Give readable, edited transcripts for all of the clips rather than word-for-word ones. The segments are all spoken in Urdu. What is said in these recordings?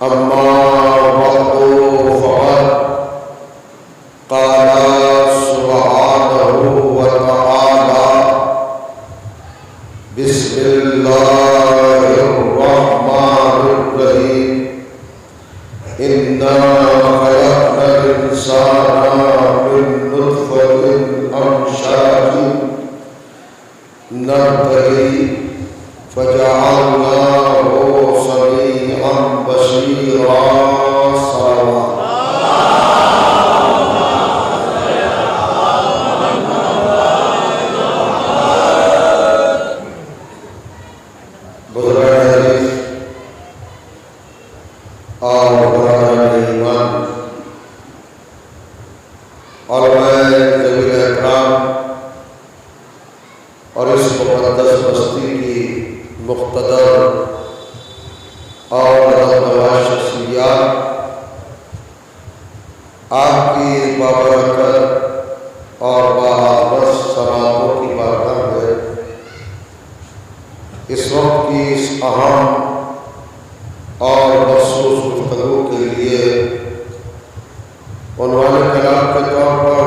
أما بعد فقد قال سبحانه وتعالى بسم الله الرحمن الرحيم إنا خلقنا الإنسان من نطفة أمشاج نبتليه فجعلناه سميعا بصيرا اور اس مقدس بستی کی مقتدر اور نواز شخصیات آپ کی بابرکت اور باعث سماعتوں کی بارگاہ میں اس وقت کی اس اہم اور مخصوص گفتگو کے لیے عنوان کلام کے طور پر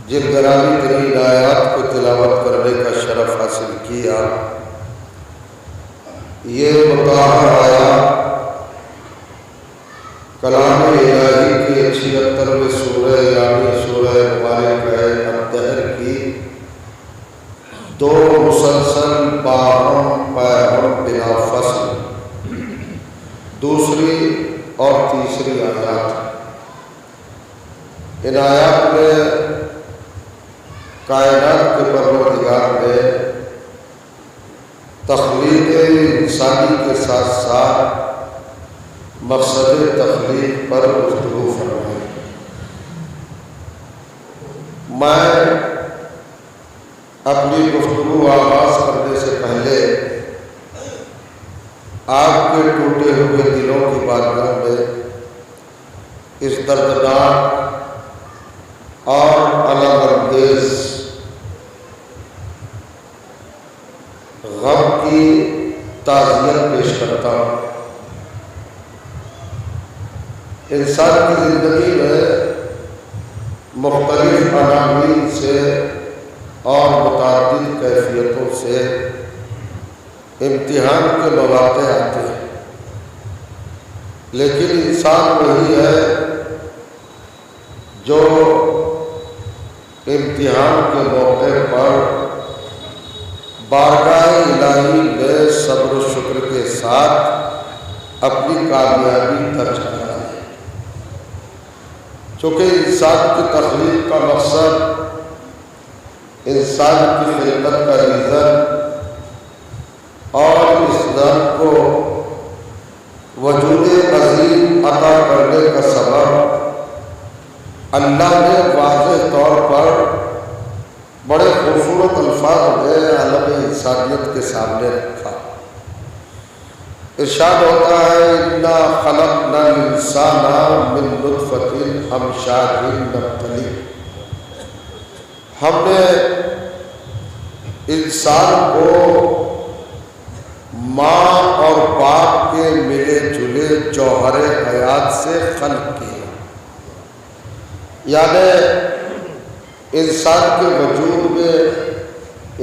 جن گرامی ترین آیات کو تلاوت کرنے کا شرف حاصل کیا، یہ مطہر آیات کلام الہی کی 76ویں سورہ یعنی سورہ مبارک الدہر کی دو مسلسل باہم پیہم بلا فصل دوسری اور تیسری آیات۔ ان آیات میں کائنات کے پروردگار نے تخلیق انسانی کے ساتھ ساتھ مقصد تخلیق پر گفتگو فرمائی۔ میں اپنی گفتگو آغاز کرنے سے پہلے آپ کے ٹوٹے ہوئے دلوں کی بارگاہ میں اس دردناک اور الگ انگیز غم کی تعزیت پیش کرتا ہوں۔ انسان کی زندگی میں مختلف عناوین سے اور متعدد کیفیتوں سے امتحان کے مواقع آتے ہیں، لیکن انسان وہی ہے جو امتحان کے موقع پر بارگاہ الہی میں صبر و شکر کے ساتھ اپنی کامیابی درج کرتا ہے۔ چونکہ انسان کی تخلیق کا مقصد، انسان کی خلقت کا ریزن اور اس ذات کو وجود عظیم عطا کرنے کا سبب اللہ نے واضح طور پر بڑے خوبصورت الفاظ میں عالم انسانیت کے سامنے رکھا۔ ارشاد ہوتا ہے اِنَّا خَلَقْنَا الْإِنسَانَ مِن نُطْفَةٍ أَمْشَاجٍ نَبْتَلِيهِ، ہم نے انسان کو ماں اور باپ کے ملے جلے جوہر حیات سے خلق کیا، یعنی انسان کے وجود میں،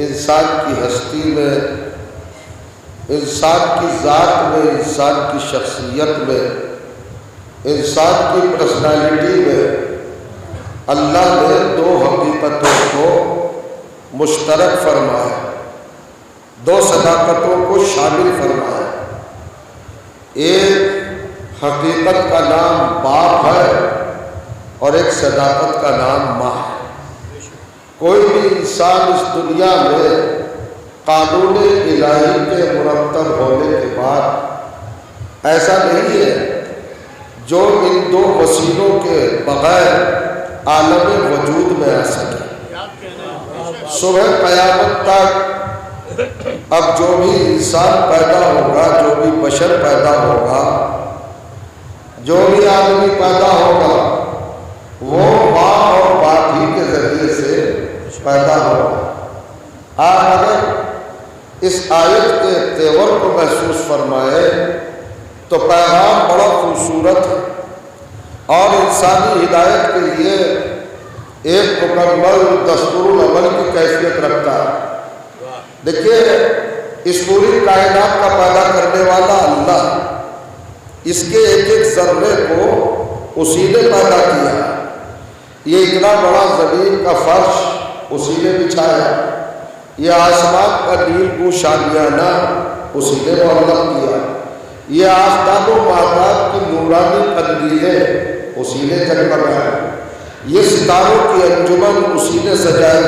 انسان کی ہستی میں، انسان کی ذات میں، انسان کی شخصیت میں، انسان کی پرسنالٹی میں اللہ نے دو حقیقتوں کو مشترک فرمایا، دو صداقتوں کو شامل فرمایا۔ ایک حقیقت کا نام باپ ہے اور ایک صداقت کا نام ماں ہے۔ کوئی بھی انسان اس دنیا میں قانون الہی کے مرتب ہونے کے بعد ایسا نہیں ہے جو ان دو وسیلوں کے بغیر عالم وجود میں آ سکے۔ صبح قیامت تک اب جو بھی انسان پیدا ہوگا، جو بھی بشر پیدا ہوگا، جو بھی آدمی پیدا ہوگا، وہ ماں اور باپ ہی کے ذریعے سے پیدا ہوگا۔ آپ اگر اس آیت کے تیور کو محسوس فرمائے تو پیغام بڑا خوبصورت ہے اور انسانی ہدایت کے لیے ایک مکمل دستور العمل کی کیفیت رکھتا ہے۔ دیکھیے اس پوری کائنات کا پیدا کرنے والا اللہ، اس کے ایک ایک ذرے کو اسی نے پیدا کیا، یہ اتنا بڑا زمین کا فرش اسی نے بچھایا، یہ آسمان کا نیل کو شامیانہ اسی نے معلق کیا، یہ آفتاب و مہتاب کی نورانی قندیلیں اسی نے جگمگائی، یہ ستاروں کی انجمن اسی نے سجائی،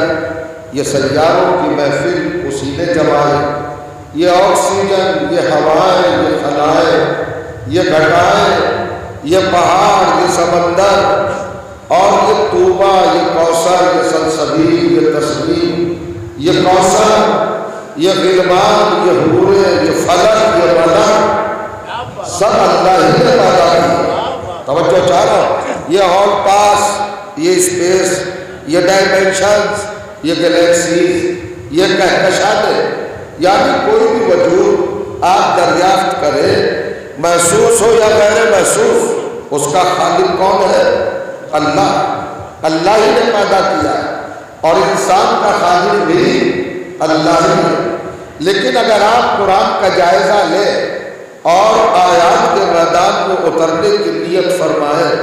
یہ سیاروں کی محفل اسی نے جمائی، یہ آکسیجن، یہ ہوائیں، یہ خلائیں، یہ گھٹائیں، یہ پہاڑ، یہ سمندر اور یہ طوبہ، یہ کوثر، یہ سلسبیل، یہ تسبیح، یہ کوثر، یہ غلمان، یہ حوریں، یہ فلک، یہ ملک، سب اللہ ہی نے پیدا کی۔ توجہ چاہ رہا ہوں، یہ ہال پاس، یہ اسپیس، یہ ڈائمینشنز، یہ گلیکسیز، یہ کہکشانیں، یعنی کوئی بھی وجود آپ دریافت کریں، محسوس ہو یا غیر محسوس، اس کا خالق کون ہے؟ اللہ۔ اللہ ہی نے پیدا کیا اور انسان کا خالق بھی اللہ ہی ہے۔ لیکن اگر آپ قرآن کا جائزہ لیں اور آیات کے میدان میں اترنے کی نیت فرمائیں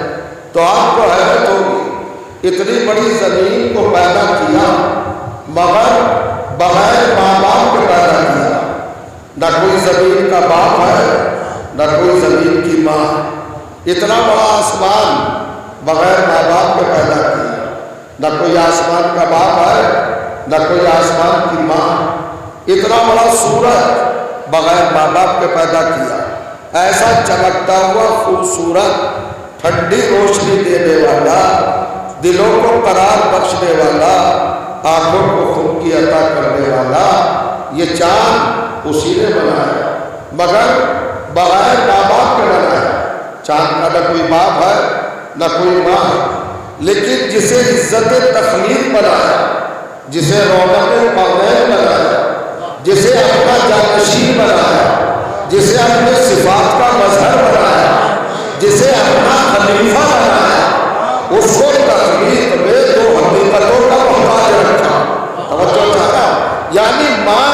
تو آپ کو حیرت ہوگی، اتنی بڑی زمین کو پیدا کیا مگر بغیر ماں باپ کے پیدا کیا، نہ کوئی زمین کا باپ ہے نہ کوئی زمین کی ماں، اتنا بڑا آسمان بغیر ماں باپ کے پیدا کیا، نہ کوئی آسمان کا باپ ہے نہ کوئی آسمان کی ماں، اتنا بڑا سورج بغیر ماں باپ کے پیدا کیا، ایسا چمکتا ہوا خوبصورت ٹھنڈی روشنی دینے والا، دلوں کو قرار بخشنے والا، آنکھوں کو خون کی عطا کرنے والا، یہ چاند اسی نے بنایا مگر بغیر ماں باپ کے بنایا۔ چاند کا نہ کوئی باپ ہے نہ کوئی ماں ہے، لیکن جسے عزت تخلیق بنایا، جسے رونق قومین بنایا، جسے اپنا جانشین بنایا، جسے اپنے صفات کا مظہر بنایا، جسے اپنا خلیفہ بنایا، اس کو تخلیق میں دو حقیقتوں کا محتاج رکھا۔ توجہ چاہتا ہوں، یعنی ماں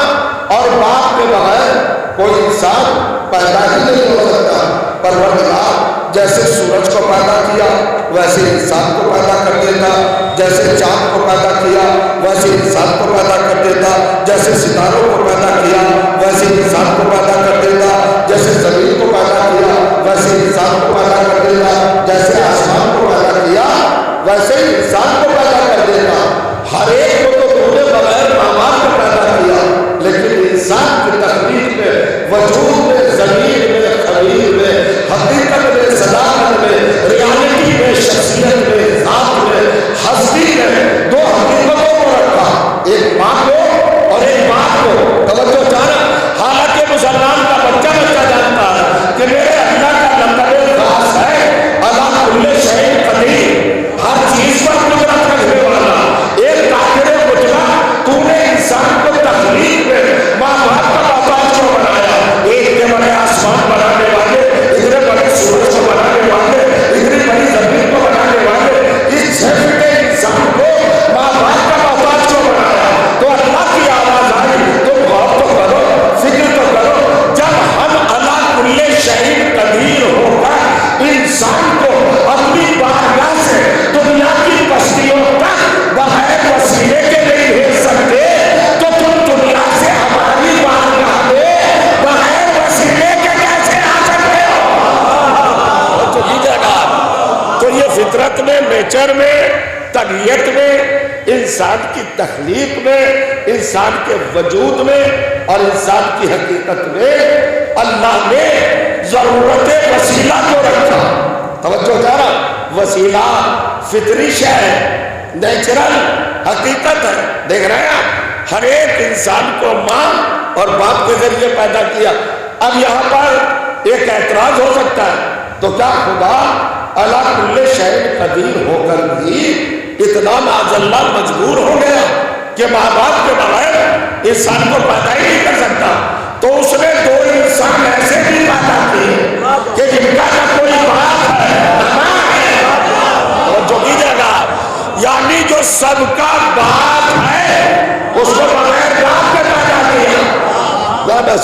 اور باپ کے بغیر کوئی انسان پیدا ہی نہیں ہو سکتا۔ پروردگار جیسے سورج کو پیدا کیا ویسے انسان کو پیدا کر دیتا، جیسے چاند کو پیدا کیا ویسے انسان کو پیدا کر دیتا، جیسے ستاروں کو پیدا کیا ویسے انسان کو پیدا کر دیتا، جیسے زمین کو پیدا کیا ویسے انسان کو پیدا کر دیتا، جیسے آسمان کو پیدا کیا ویسے ہی انسان کو پیدا کر دیتا۔ ہر ایک کو تو تم نے بغیر ماں باپ کو پیدا کیا، لیکن انسان کی تخلیق میں، وجود میں، زمین میں، خلیل میں، حقیقت میں، صداقت میں، ریالٹی میں، شخصیت میں، ذات میں، ہستی میں دو حقیقتوں کو رکھا، ایک ماں کو اور ایک باپ کو۔ توجہ چاہنا، حالانکہ مسلمان کا بچہ جانتا ہے کہ میرے اللہ کا لقب خاص ہے علی کل شیء قدیر، ہر چیز پر قدرت رکھنے والا۔ ایک کافر مجرم، تو نے انسان کو تخلیق میں ماں باپ کا محتاج کیوں بنایا؟ ایک کے بڑے آسمان بنانے والے، اتنے بڑے سورج کو بنانے والے، اتنی بڑی زمین کو بنانے والے، اس چھوٹے انسان کو ماں باپ کا محتاج کیوں بنایا؟ تو اللہ کی آواز آئی، تم غور تو کرو، فکر تو کرو، جب ہم علی کل شیء قدیر ہو کر انسان کو اپنی بارگاہ سے دنیا کی بستیوں تک بغیر وسیلے کے نہیں بھیج سکتے، تو تم دنیا سے ہماری بارگاہ میں بغیر وسیلے کے کیسے آ سکتے ہو؟ تو یہ فطرت میں، نیچر میں، طبیعت میں، انسان کی تخلیق میں، انسان کے وجود میں اور انسان کی حقیقت میں اللہ نے ضرورت وسیلہ کو رکھا۔ توجہ جا رہا، وسیلہ فطری شے ہے، نیچرل حقیقت ہے۔ دیکھ رہے ہیں آپ، ہر ایک انسان کو ماں اور باپ کے ذریعے پیدا کیا۔ اب یہاں پر ایک اعتراض ہو سکتا ہے، تو کیا خدا علی کل شیء قدیر ہو کر بھی اتنا معاذ اللہ مجبور ہو گیا کہ ماں باپ کے بغیر انسان کو پیدا ہی نہیں کر سکتا؟ تو اس نے دو انسان ایسے بھی پیدا کیے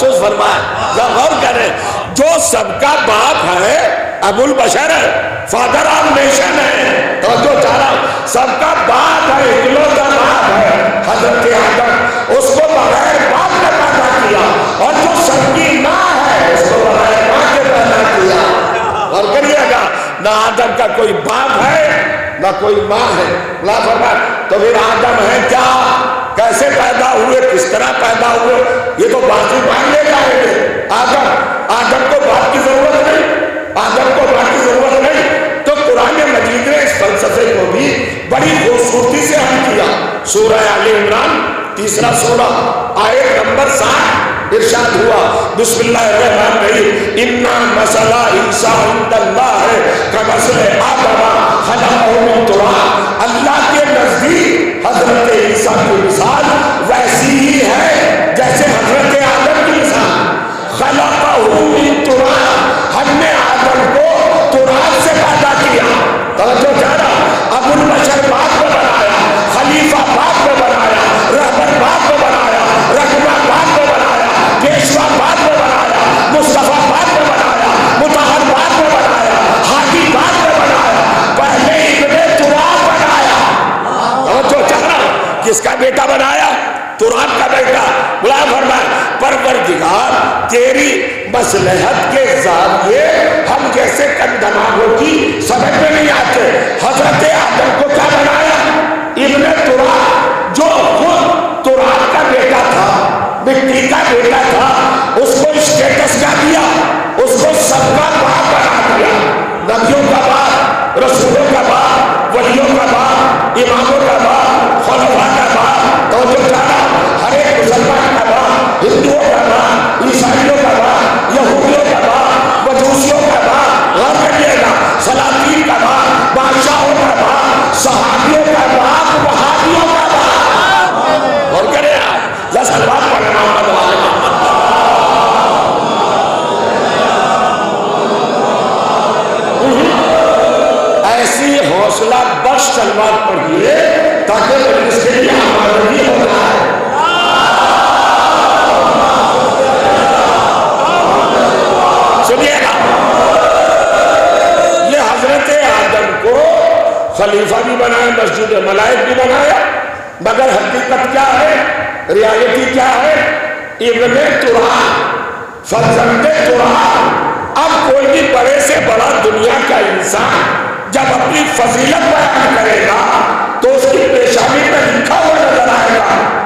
محسوس فرمائے، غور کریں، جو سب کا باپ ہے ابو البشر ہے، فادر آف نیشن ہے، توجہ چاہ رہا ہوں، سب کا باپ ہے، اکلوتا باپ ہے حضرت آدم، اس کو بغیر باپ نے پیدا کیا، اور جو سب کی ماں ہے اس کو بغیر ماں کے پیدا کیا۔ اور کریے گا، نہ آدم کا کوئی باپ ہے نہ کوئی ماں ہے، اللہ فرمائے تو پھر آدم ہے کیا، کیسے پیدا ہوئے، کس طرح پیدا ہوئے، یہ تو بازو ماننے جائیں گے۔ آدم کو باپ کی ضرورت نہیں، آدم کو باپ کی ضرورت نہیں، تو قرآن مجید نے اس فلسفے کو بھی بڑی خوبصورتی سے حل کیا۔ سورہ آل عمران 3 سورہ آیت نمبر 7 ارشاد ہوا، بسم اللہ الرحمن الرحیم، اِنَّا مَثَلَ عِیسیٰ عِندَ اللَّہِ کَمَثَلِ آدَمَ خَلَقَهُ مِن تُرَابٍ، اللہ کے نزدیک حضرت عیسیٰ کی مثال ویسی ہی ہے جیسے حضرت آدم کی مثال، خَلَقَهُ مِن تُرَابٍ، ہم نے آدم کو تراب سے پیدا کیا، توجہ جانا، ابو البشر باپ کو بنایا، خلیفہ باپ کو بنایا، رہبر باپ کو بنایا، رہنما باپ کو بنایا، پیشوا باپ کو بنایا، مصطفیٰ باپ کو بنایا، مطہر باپ کو بنایا، ہادی باپ کو بنایا، پہلے ابن تراب بنایا۔ توجہ چاہنا، کس کا بیٹا بنایا؟ تراب کا بیٹا۔ بلا فرمائے پروردگار تیری مصلحت کے ذریعے ہم جیسے کندماغوں کی سمجھ میں نہیں آتے، حضرت آدم کو کیا بنایا؟ ابن تراب، جو خود تراب کا بیٹا تھا، مٹی کا بیٹا تھا، اس کو اسٹیٹس کیا دیا؟ اس کو سب کا باپ بنا دیا، نبیوں کا باپ، رسولوں کا باپ، ولیوں کا باپ، اماموں کا باپ، خلفاء کا باپ، توجہ چاہنا، ہر ایک مسلمان کا باپ، ہندوؤں کا باپ، عیسائیوں کا باپ، یہودیوں کا باپ، مجوسیوں کا باپ، غور کریے گا، سلاطین کا باپ، بادشاہوں کا باپ، صحابیوں کا باپ، وہابیوں کا باپ۔ غور کرے گا، سلوات پڑھنا ایسی حوصلہ بخش سلوات پڑھیے تاکہ اس کے لیے آمادگی ہو رہا ہے۔ سنیے گا، یہ حضرت آدم کو خلیفہ بھی بنایا، مسجد ملائک بھی بنایا، مگر حقیقت کیا ہے، ریالٹی کیا ہے؟ ابن تراب، فرزند تراب۔ اب کوئی بھی بڑے سے بڑا دنیا کا انسان جب اپنی فضیلت بیان کرے گا تو اس کی پیشانی میں لکھا ہوا نظر آئے گا،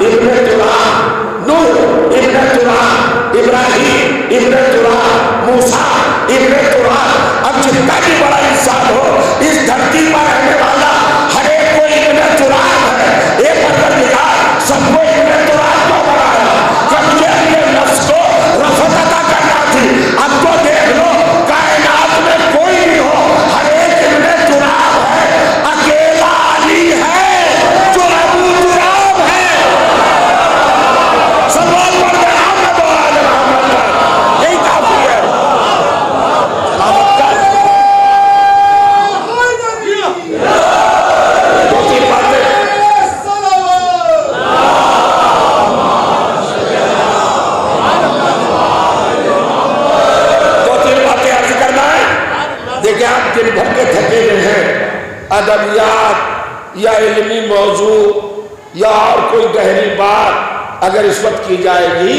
ابن تراب، نوح ابن تراب، ابراہیم ابن تراب، موسیٰ ابن تراب۔ اب جتنا بھی بڑا انسان ہو اس دھرتی پر رہنے والا ہر ایک کوئی ابن تراب ہے۔ ایک پروردگار سب کو ابن تراب کیوں بنایا؟ جب یہ اپنے نفس کو رفعت عطا کرنا تھی، اب تو دیکھ لو کائنات میں کوئی نہیں ہو، ہر ایک ابن تراب ہے، اکیلا علی ہے جو ابو تراب ہے۔ سلوات پڑھ دے محمد و آل محمد، یہی کافی ہے۔ دیکھیں آپ دن بھر کے تھکے ہوئے ہیں، ادبیات یا علمی موضوع یا اور کوئی گہری بات اگر اس وقت کی جائے گی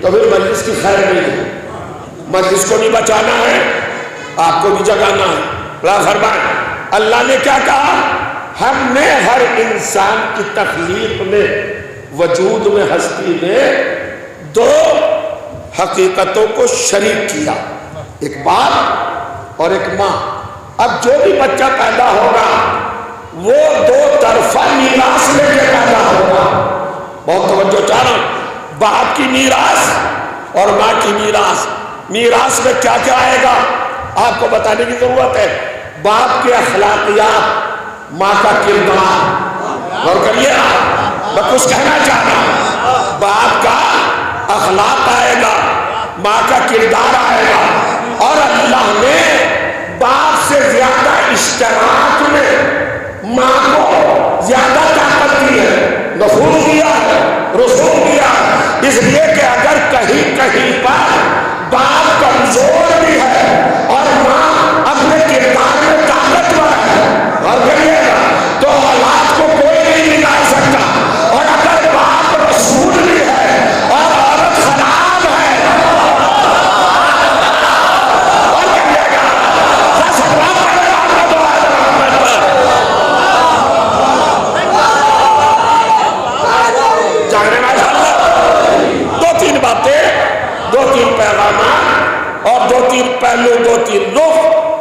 تو پھر مجلس کی خیر نہیں ہے، مجلس کو نہیں بچانا ہے، آپ کو بھی جگانا ہے۔ اللہ فرمائے، اللہ نے کیا کہا؟ ہم نے ہر انسان کی تخلیق میں، وجود میں، ہستی میں دو حقیقتوں کو شریک کیا، ایک باپ اور ایک ماں۔ اب جو بھی بچہ پیدا ہوگا وہ دو طرفہ میراث لے کے پیدا ہوگا۔ بہت توجہ چاہ رہا ہوں، باپ کی میراث اور ماں کی میراث۔ میراث میں کیا کیا آئے گا آپ کو بتانے کی ضرورت ہے۔ باپ کے اخلاقیات، ماں کا کردار۔ غور کریے، میں کچھ کہنا چاہ رہا ہوں، باپ کا اخلاق آئے گا، ماں کا کردار آئے گا، اور اللہ نے باپ سے زیادہ اشتراک میں ماں کو زیادہ طاقت دی ہے، نفوذ دیا ہے، رسوخ دیا ہے، اس لیے کہ اگر کہیں کہیں 9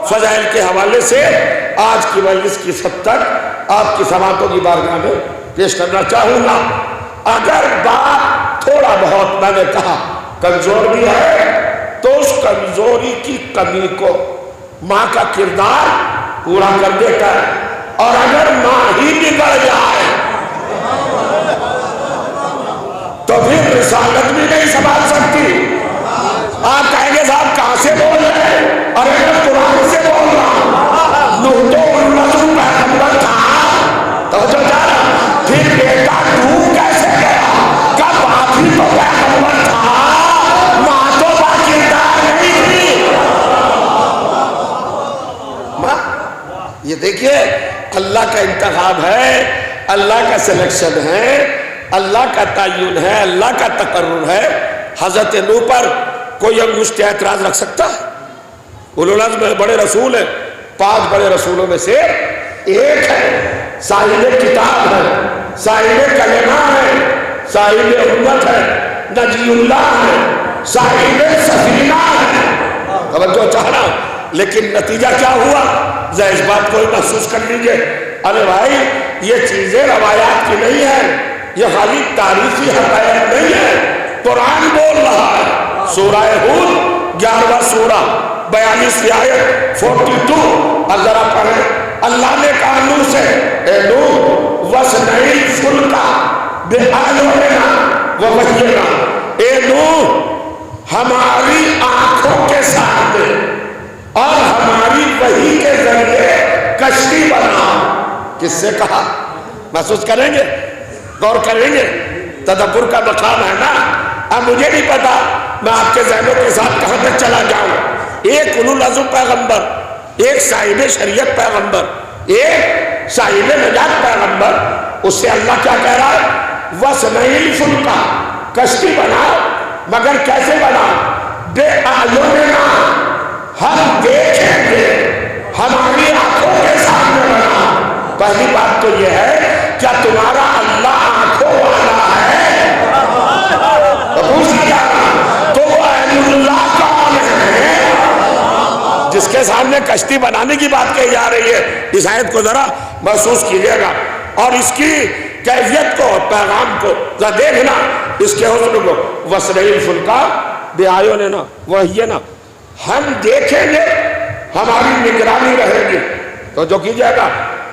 فضائل کے حوالے سے آج کی مجلس کی سبقت آپ کی سماعتوں کی بارگاہ میں پیش کرنا چاہوں گا۔ اگر بات تھوڑا بہت میں نے کہا کمزور بھی ہے تو اس کمزوری کی کمی کو ماں کا کردار پورا کر دیتا ہے، اور اگر ماں ہی بگڑ جائے تو پھر رسالت بھی نہیں سنبھال سکتی۔ آپ کہیں گے صاحب کہاں سے بول رہے ہیں؟ اور میں قرآن سے بول رہا ہوں۔ نوح تو الرسول پیغمبر تھا، توجہ جا رہا، پھر بیٹا ڈوب کیسے گیا؟ کہ باپ ہی تو پیغمبر تھا، ماں تو باکردار نہیں تھی۔ یہ دیکھیے اللہ کا انتخاب ہے، اللہ کا سلیکشن ہے، اللہ کا تعین ہے، اللہ کا تقرر ہے۔ حضرت نوح پر کوئی انگشت اعتراض رکھ سکتا ہے؟ اولو العزم میں بڑے رسول ہیں، 5 بڑے رسولوں میں سے ایک ہے، صاحب کتاب ہے، صاحب کلمہ ہے، صاحب امت ہے، نجی اللہ ہے، صاحب سفینہ ہے۔ توجہ چاہنا، لیکن نتیجہ کیا ہوا ذرا اس بات کو محسوس کر لیجئے۔ ارے بھائی یہ چیزیں روایات کی نہیں ہیں، یہ خالی تاریخی حقائق نہیں ہے، قرآن بول رہا ہے۔ سورہ ہود 11واں سورہ 42 آیت 42 اور ذرا پڑھیں۔ اللہ نے کہا نوح سے، اے نوح وَاصْنَعِ الْفُلْكَ بِأَعْيُنِنَا وَوَحْيِنَا، اے نوح ہماری آنکھوں کے سامنے اور ہماری وحی کے ذریعے کشتی بنا۔ کس سے کہا؟ محسوس کریں گے، غور کریں گے، تدبر کا مقام ہے نا۔ اب مجھے نہیں پتا میں آپ کے ذہنوں کے ساتھ کہاں تک چلا جاؤں۔ ایک اولو العزم پیغمبر، ایک صاحب شریعت پیغمبر، ایک صاحب نجات پیغمبر، اس سے اللہ کیا کہہ رہا ہے؟ وَاصْنَعِ الْفُلْكَ، کشتی بنا، مگر کیسے بنا؟ بِأَعْيُنِنَا، ہم دیکھیں گے، ہماری آنکھوں کے سامنے بنا۔ پہلی بات تو یہ ہے کیا تمہارا اللہ آنکھوں والا ہے؟ تو وہ اللہ کون ہے جس کے سامنے کشتی بنانے کی بات کہی جا رہی ہے؟ اس آیت کو ذرا محسوس کیجئے گا اور اس کی کیفیت کو، پیغام کو ذرا دیکھنا، اس کے حسن کو۔ وَاصْنَعِ الْفُلْكَ بِأَعْيُنِنَا وَوَحْيِنَا، ہم دیکھیں گے، ہماری نگرانی رہے گی۔ تو جو کیجئے گا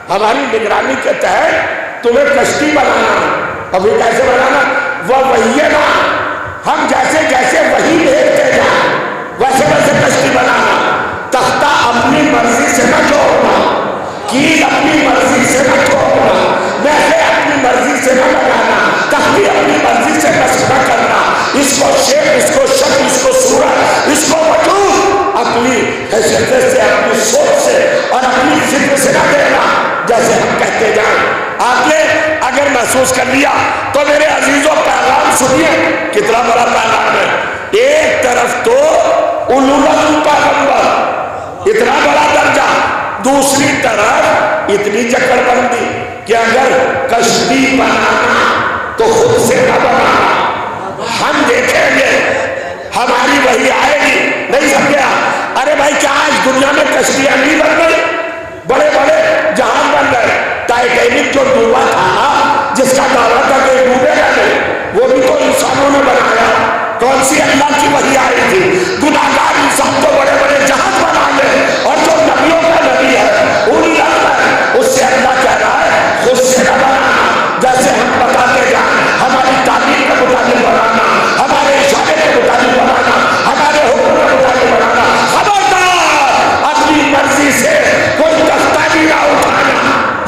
ہماری نگرانی کے تحت تمہیں کشتی بنانا ہے۔ ابھی کیسے بنانا؟ وَوَحْيِنَا، ہم جیسے جیسے وحی بھیجتے جائیں ویسے ویسے کشتی بنانا۔ تختہ اپنی مرضی سے نہ جوڑنا، کیل اپنی مرضی سے نہ چھوڑنا، محلے اپنی مرضی سے نہ لگانا، تختی اپنی مرضی سے نصب نہ کرنا، اس کو شیپ، اس کو شکل، اس کو صورت، اس کو وجود اپنی حیثیت سے، اپنی سوچ سے اور اپنی فکر سے نہ دینا، جیسے ہم کہتے جائیں۔ آپ نے اگر محسوس کر لیا تو میرے عزیزوں پیغام سنیے، کتنا بڑا پیغام ہے۔ ایک طرف تو اولو العزم پیغمبر، اتنا بڑا درجہ، دوسری طرف اتنی چکر بندی کہ اگر کشتی بنانا تو خود سے نہ بنانا، ہم دیکھیں گے، ہماری وحی آئے گی۔ نہیں سمجھا؟ ارے بھائی کیا آج دنیا میں کشتیاں نہیں بن گئی؟ بڑے بڑے جہاز بن گئے۔ ٹائٹینک جو ڈوبا تھا، جس کا دعویٰ تھا کہ ڈوبے گا نہیں، وہ بھی تو انسانوں نے بنایا۔ کون سی اللہ کی وحی آئی تھی؟ گناہگار انسان تو بڑے بڑے جہاز بنا لے، اور جو نبیوں کا نبی ہے، اولو العزم ہے، اس سے اللہ کہہ رہا ہے خود سے نہ بنانا، جیسے ہم بتاتے جائیں، ہماری تعلیم کے مطابق بنانا، ہمارے اشارے کے مطابق بنانا، ہمارے حکم کے مطابق بنانا۔ خبردار اپنی مرضی سے کوئی تختہ بھی نہ اٹھانا۔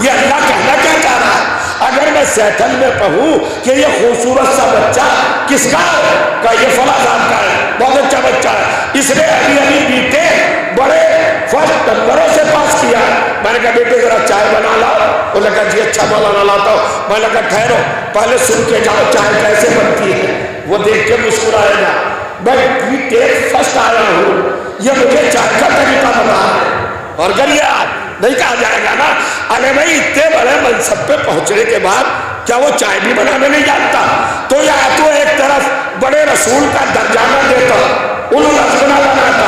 یہ اللہ کہنا کیا چاہ رہا ہے؟ اگر میں سیٹل میں کہوں کہ یہ خوبصورت سا بچہ کس کا ہے، کہ یہ فلاں صاحب کا ہے، بہت اچھا بچہ ہے، اس نے ابھی بیٹے بڑے فرسٹ نمبروں سے پاس کیا، میں نے کہا بیٹے ذرا چائے بنا لاؤ، انہوں نے کہا جی اچھا مولانا لاتا ہوں۔ میں نے کہا ٹھہرو پہلے سن کے جاؤ چائے کیسے بنتی ہے۔ وہ دیکھ کے مسکرائے گا، میں بیٹے فرسٹ آیا ہوں، یہ مجھے چائے کا طریقہ بتا ہے۔ اور اگر یہ نہیں کہا جائے گا نا ارے بھائی اتنے بڑے منصب پہ پہنچنے کے بعد کیا وہ چائے بھی بنانے نہیں جانتا؟ تو یا تو ایک طرف بڑے رسول کا درجہ نہ دیتا، اولو العزم نہ بناتا،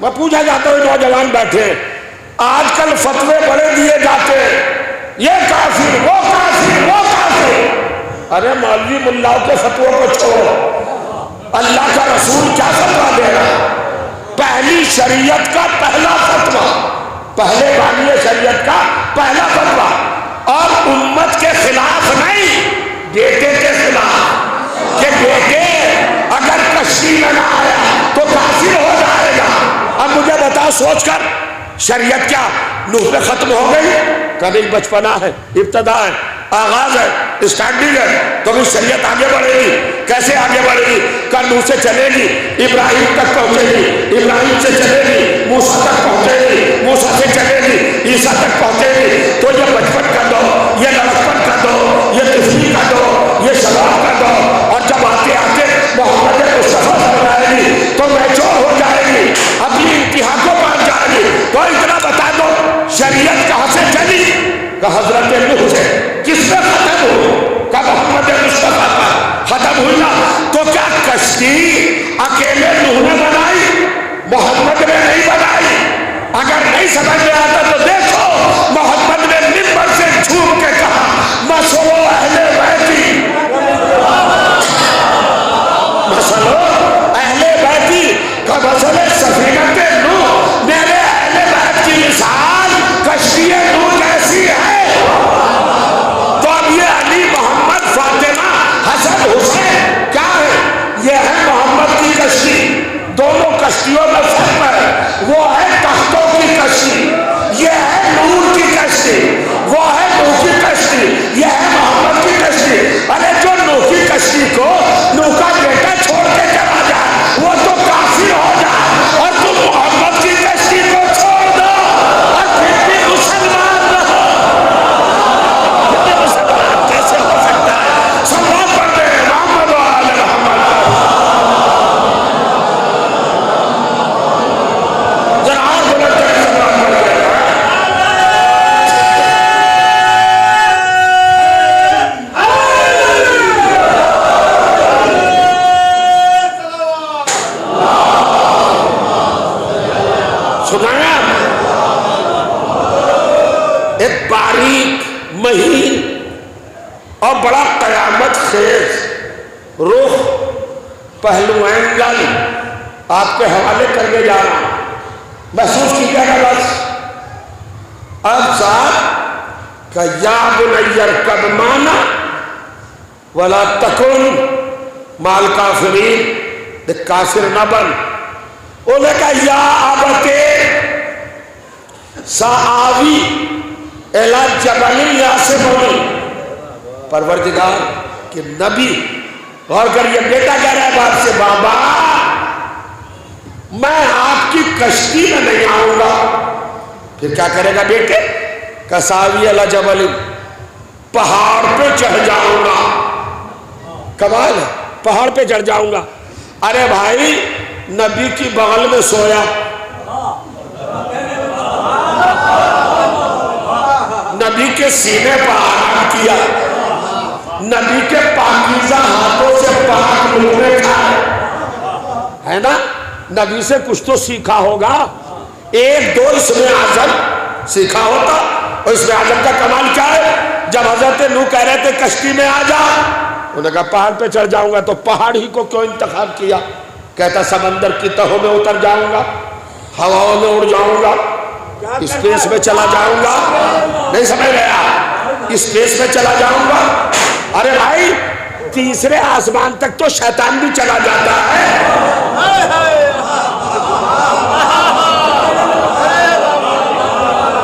میں پوچھا جاتا ہوں نوجوان بیٹھے آج کل فتوے بڑے دیے جاتے یہ کافر وہ کافر وہ کافر، ارے مولوی ملاؤں کے فتووں کو چھوڑو، اللہ کا رسول کیا فتویٰ دے رہا؟ پہلی شریعت کا پہلا فتویٰ، پہلے بانی شریعت کا پہلا فتویٰ، اور امت کے خلاف نہیں، بیٹے کے خلاف، کہ بیٹے اگر کشتی میں نہ آیا تو کافر ہو جائے گا۔ اب مجھے بتا سوچ کر، شریعت کیا نوح پہ ختم ہو گئی؟ کبھی بچپنا ہے، ابتدا ہے، آغاز ہے، اسٹارٹنگ ہے، تو بھی شریعت آگے بڑھے گی۔ کیسے آگے بڑھے گی؟ نوح سے چلے گی، ابراہیم تک پہنچے گی، ابراہیم سے چلے گی، موسیٰ تک پہنچے گی، موسیٰ سے چلے گی، عیسیٰ تک پہنچے گی۔ تو یہ بچپن کا دو، یہ لڑکپن کا دو، یہ طفلی کا دو، یہ شباب کا دو، اور جب آتے آتے محمد مصطفیٰ ہو جائے گی تو میچور ہو جائے گی، اپنی انتہا کو پہنچ جائے گی۔ تو اتنا بتا دو شریعت کہاں سے چلی؟ کہ حضرت نوح سے۔ کس میں ختم ہوئی؟ کہ محمد مصطفیٰ پر ختم ہوئی نا۔ تو کیا کشتی اکیلے نوح نے بنائی؟ محمد نے نہیں بنائی؟ اگر نہیں سمجھ میں آتا تو دیکھو محمد نے منبر سے جھوم کے کہا مسلو اہل بیتی، مسلو اہل بیتی کا مسئلہ سفینت نوح، میرے اہل بیت کی مثال کشتی نوح جیسی ہے۔ تو اب یہ علی محمد فاطمہ حسن حسین کیا ہے؟ یہ ہے محمد کی کشتی۔ دونوں کشتیوں میں فرق ہے، وہ ہے تختوں کی کشتی، یہ ہے نور کی کشتی، وہ ہے نوح کی کشتی، یہ ہے محمد کی کشتی۔ ارے جو نوح کی کشتی کو نوح کا بیٹا چھوڑ کے چلا جائے وہ تو کافر ہو جائے، اور تم محمد کی کشتی کو چھوڑ دو اور پھر بھی مسلمان رہو۔ مسلمان کیسے ہو سکتا ہے؟ سلام پڑھتے ہیں محمد و آل محمد۔ ذرا اور بلند کر سلام پڑھتے ہیں۔ سنایا ایک باریک مہین اور بڑا قیامت خیز رخ پہلو اینگل آپ کے حوالے کرنے جا رہا ہوں، محسوس کیجیے گا بس۔ اب صاحب کہ یا بنی ارکب معنا ولا تکن مال کافرین، کافر نہ بن۔ انہوں نے کہا یا ابتے سآوی الی جبل یعصمنی، پروردگار کہ نبی غور کریے، بیٹا کہہ رہا ہے باپ سے بابا میں آپ کی کشتی میں نہیں آؤں گا۔ پھر کیا کرے گا بیٹے؟ کہ سآوی الی جبل، پہاڑ پہ چڑھ جاؤں گا۔ کمال ہے، پہاڑ پہ چڑھ جاؤں گا۔ ارے بھائی نبی کی بغل میں سویا، نبی کے سینے پر آرام کیا، نبی کے پاکیزہ ہاتھوں سے پاک لقمے کھائے، ہے نا؟ نبی سے کچھ تو سیکھا ہوگا، ایک دو اسم اعظم سیکھا ہوتا۔ اور اسم اعظم کا کمال کیا ہے؟ جب حضرت نوح کہہ رہے تھے کشتی میں آ جا، انہوں نے کہا پہاڑ پہ چڑھ جاؤں گا، تو پہاڑ ہی کو کیوں انتخاب کیا؟ کہتا سمندر کی تہوں میں اتر جاؤں گا، ہواؤں میں اڑ جاؤں گا، اسپیس میں چلا جاؤں گا۔ نہیں سمجھ رہا؟ اسپیس میں چلا جاؤں گا۔ ارے بھائی تیسرے آسمان تک تو شیطان بھی چلا جاتا ہے۔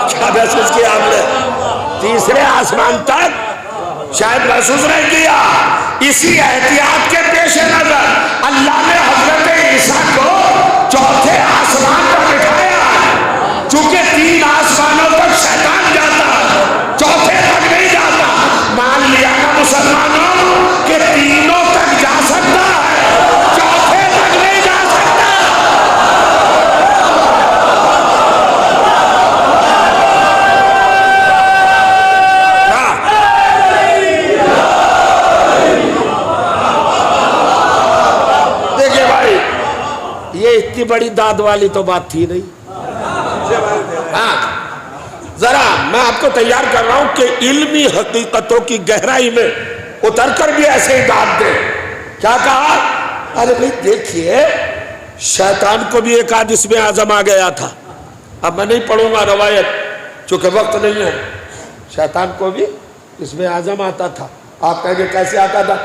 کیا محسوس کیا آپ نے؟ تیسرے آسمان تک شاید محسوس نہیں کیا۔ اسی احتیاط کے پیش نظر اللہ نے حضرت عیسیٰ کو چوتھے آسمان پر بٹھایا، چونکہ تین آسمانوں تک شیطان جاتا، چوتھے تک نہیں جاتا۔ مان لیا نا مسلمانوں کہ تینوں تک جا سکتا ہے، چوتھے تک نہیں جا سکتا۔ بڑی داد والی تو بات تھی نہیں. ہاں ذرا میں آپ کو تیار کر رہا ہوں کہ علمی حقیقتوں کی گہرائی میں اتر کر بھی ایسے ہی داد دے. کیا کہا؟ ارے بھائی دیکھیے شیطان کو بھی ایک آدھ اسم اعظم آ گیا تھا. اب میں نہیں پڑھوں گا روایت چونکہ وقت نہیں ہے. شیطان کو بھی اسم اعظم آتا تھا. آپ کہیں گے کیسے آتا تھا؟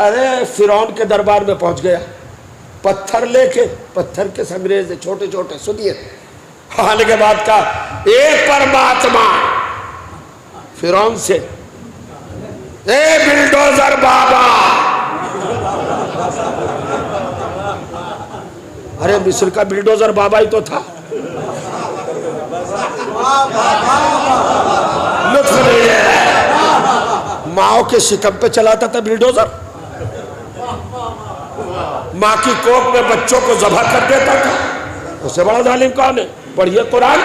ارے فرعون کے دربار میں پہنچ گیا پتھر لے کے, پتھر کے سنگریز چھوٹے چھوٹے. سنیے آنے کے بعد کہا اے پرماتما فرعون سے, اے بلڈوزر بابا. ارے مصر کا بلڈوزر بابا ہی تو تھا. لطف نہیں ہے. ماں کے شکم پہ چلاتا تھا بلڈوزر, ماں کی کوکھ میں بچوں کو ذبح کر دیتا تھا. اس سے بڑا ظالم کون ہے؟ پڑھیے قرآن.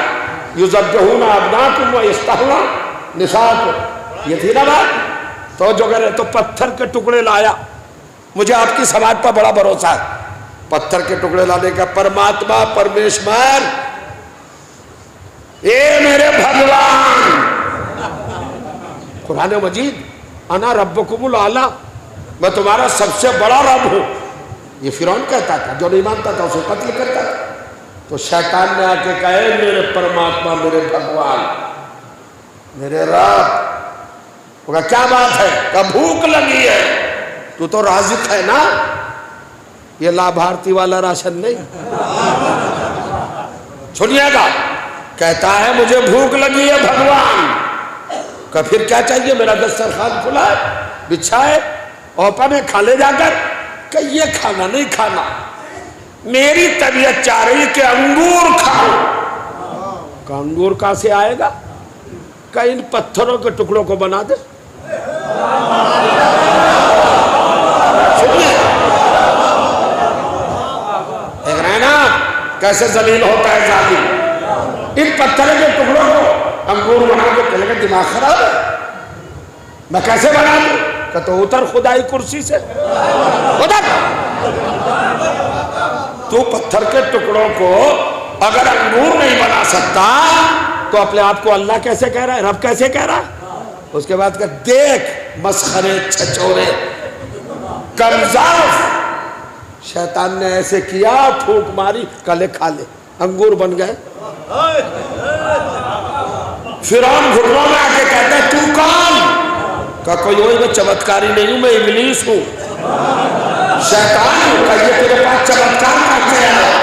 یذبحون ابناءکم ویستحیون نساءکم. یہ تھی نا بات. تو جو کرے تو پتھر کے ٹکڑے لایا. مجھے آپ کی سماعت پر بڑا بھروسہ ہے. پتھر کے ٹکڑے لانے کا پرماتما پرمیشور, اے میرے بھگوان. قرآن مجید انا ربکم الاعلی, میں تمہارا سب سے بڑا رب ہوں. یہ فرعون کہتا تھا. جو نہیں مانتا تھا اسے قتل کرتا تھا. تو شیطان نے آ کے کہا اے میرے پرماتما, میرے بھگوان, میرے رب. وہ کہا کیا بات ہے؟ کہ بھوک لگی ہے. تو تو رازق ہے نا, یہ لابھارتی والا راشن نہیں. سنیے گا, کہتا ہے مجھے بھوک لگی ہے بھگوان. کہ پھر کیا چاہیے؟ میرا دسترخوان کھلا ہے, بچھائے, اوپر میں کھا لے جا کر. کہ یہ کھانا نہیں کھانا, میری طبیعت چاہ رہی کہ انگور کھاؤ. کہ انگور کہاں سے آئے گا؟ کہ ان پتھروں کے ٹکڑوں کو بنا دے. سنیے دیکھ رہے ہیں نا کیسے ذلیل ہوتا ہے ظالم. ان پتھروں کے ٹکڑوں کو انگور بنا کے کہنے کا دماغ خراب ہے, میں کیسے بنا دوں؟ کہ تو اتر خدائی کرسی سے اتر. تو پتھر کے ٹکڑوں کو اگر انگور نہیں بنا سکتا تو اپنے آپ کو اللہ کیسے کہہ رہا ہے, رب کیسے کہہ رہا ہے؟ اس کے بعد کہ دیکھ مسخرے چھچورے کمزاف. شیطان نے ایسے کیا, پھونک ماری, کلے کھا لے, انگور بن گئے. فرعون گھٹنوں میں آ کے کہتا ہے تو کون؟ کہ کوئی ہوئی میں چمتکاری نہیں ہوں, میں ابلیس ہوں, شیطان ہوں. کہ یہ تیرے پاس چمتکار کہتے ہیں؟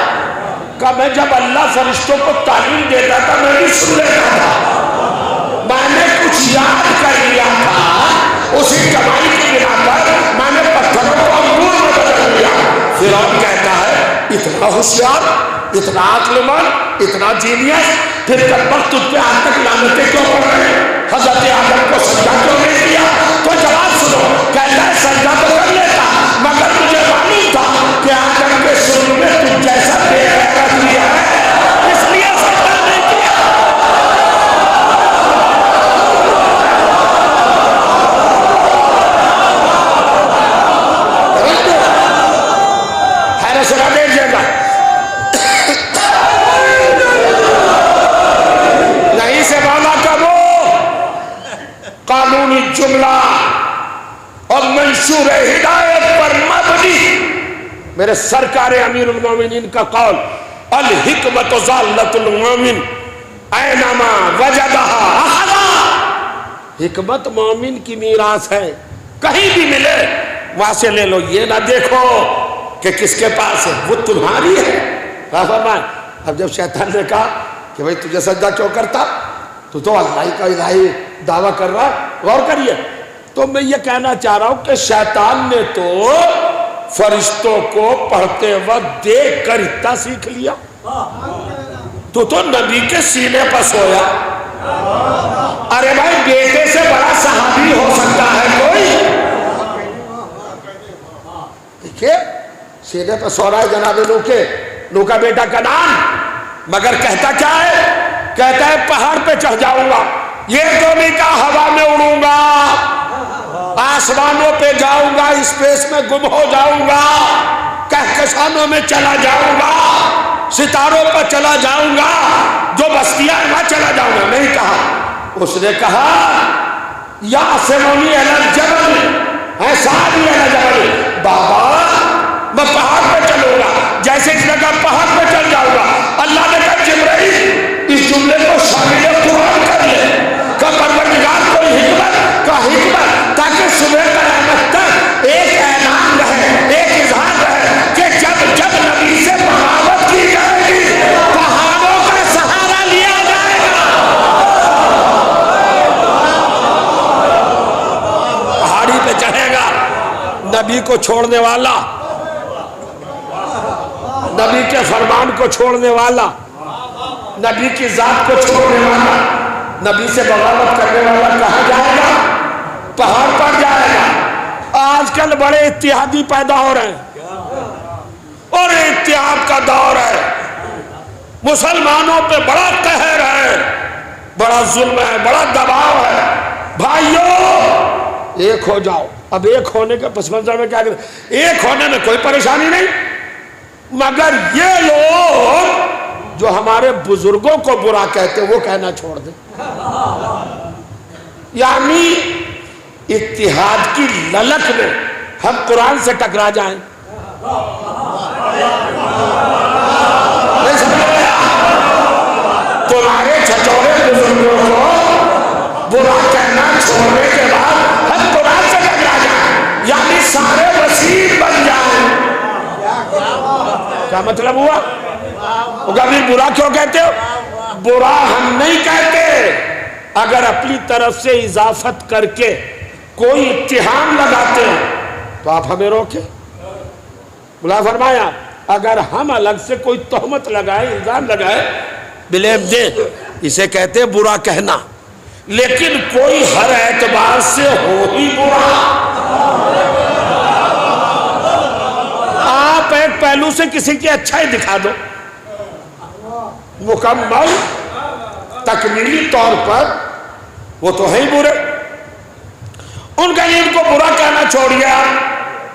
کہ میں جب اللہ فرشتوں کو تعلیم دیتا تھا میں بھی سن لیتا تھا. میں نے کچھ یاد کر لیا تھا, اسی کمائی کی بنا پر میں نے پتھروں کو انگور میں بدل دیا. فرعون کہتا ہے اتنا ہوشیار, اتنا عقل مند, اتنا جینیس, پھر جب وقت تجھ پہ آج تک لعنتیں کیوں پڑ رہے ہیں؟ حضرت آدم کو سجدہ کیوں نہیں کیا؟ تو جواب سنو, کہتا ہے سجدہ تو کر لیتا مگر مجھے معلوم تھا کہ آدم کے سر میں تجھ جیسا بے غیرت لیا ہے, اس لیے سجدہ نہیں کیا. ہے نا سنا دیجیے گا. نہیں سے مانا کبو قانونی جملہ اور منشور ہدایت پر مبنی میرے سرکار امیر المومنین کا قول الحکمت ضالۃ المومن اینما وجدہا اخذا. حکمت مومن کی میراث ہے, کہیں بھی ملے وہاں سے لے لو. یہ نہ دیکھو کہ کس کے پاس ہے, وہ تمہاری ہے. اب جب شیطان نے کہا کہ بھئی تجھے سجدہ کیوں کرتا, تو اللہ کا الہی دعویٰ کر رہا. غور کریے, تو میں یہ کہنا چاہ رہا ہوں کہ شیطان نے تو فرشتوں کو پڑھتے وقت دیکھ کر اتنا سیکھ لیا. تو نبی کے سینے پر سویا. ارے بھائی بیٹے سے بڑا صحابی ہو سکتا ہے کوئی؟ دیکھیے سینے پر سو رہا ہے جناب نوح کا بیٹا کنعان, مگر کہتا کیا ہے؟ کہتا ہے پہاڑ پہ چڑھ جاؤں گا, یہ تو نہیں کہا ہوا میں اڑوں گا, آسمانوں پہ جاؤں گا, اسپیس میں گم ہو جاؤں گا. کہکشانوں میں چلا جاؤں گا، ستاروں پر چلا جاؤں گا، جو بستیاں وہاں چلا جاؤں گا. نہیں کہا. اس نے کہا یا سمونی علی الجبل، اے سعدی علی الجبل، بابا میں پہاڑ پہ چلوں گا. جیسے اس نے کہا پہاڑ پہ چل جاؤں گا، اللہ نے کہا جبرائیل اس جملے کو شامل قرآن کر لے. کہ پروردگار کوئی حکمت کا حکمت، تاکہ صبح قیامت تک ایک اعلان رہے، ایک اظہار رہے کہ جب جب نبی سے بغاوت کی جائے گی پہاڑوں کا سہارا لیا جائے گا. پہاڑی پہ چڑھے گا نبی کو چھوڑنے والا، نبی کے فرمان کو چھوڑنے والا، نبی کی ذات کو چھوڑنے والا، نبی سے بغاوت کرنے والا کہاں جائے گا؟ پہاڑ پر جائے گا. آج کل بڑے اتحادی پیدا ہو رہے ہیں اور اتحاد کا دور ہے. مسلمانوں پہ بڑا قہر ہے، بڑا ظلم ہے، بڑا دباؤ ہے. بھائیو ایک ہو جاؤ. اب ایک ہونے کے پس منظر میں کیا کریں؟ ایک ہونے میں کوئی پریشانی نہیں، مگر یہ لوگ جو ہمارے بزرگوں کو برا کہتے وہ کہنا چھوڑ دیں. یعنی اتحاد کی للک میں ہم قرآن سے ٹکرا جائیں. تمہارے چھچورے بزرگوں کو برا کہنا چھوڑنے کے بعد ہم قرآن سے ٹکرا جائیں، یعنی سارے وسیع بن جائیں. کیا مطلب ہوا؟ پھر برا کیوں کہتے ہو؟ برا ہم نہیں کہتے. اگر اپنی طرف سے اضافت کر کے کوئی اتہام لگاتے ہیں تو آپ ہمیں روکیں. بلا فرمایا اگر ہم الگ سے کوئی تہمت لگائے، الزام لگائے، بلیم دیں، اسے کہتے ہیں برا کہنا. لیکن کوئی ہر اعتبار سے ہو ہی برا. آپ ایک پہلو سے کسی کی اچھائی دکھا دو، مکمل تکمیلی طور پر وہ تو ہے ہی برے. ان کا ان کو برا کہنا چھوڑیے.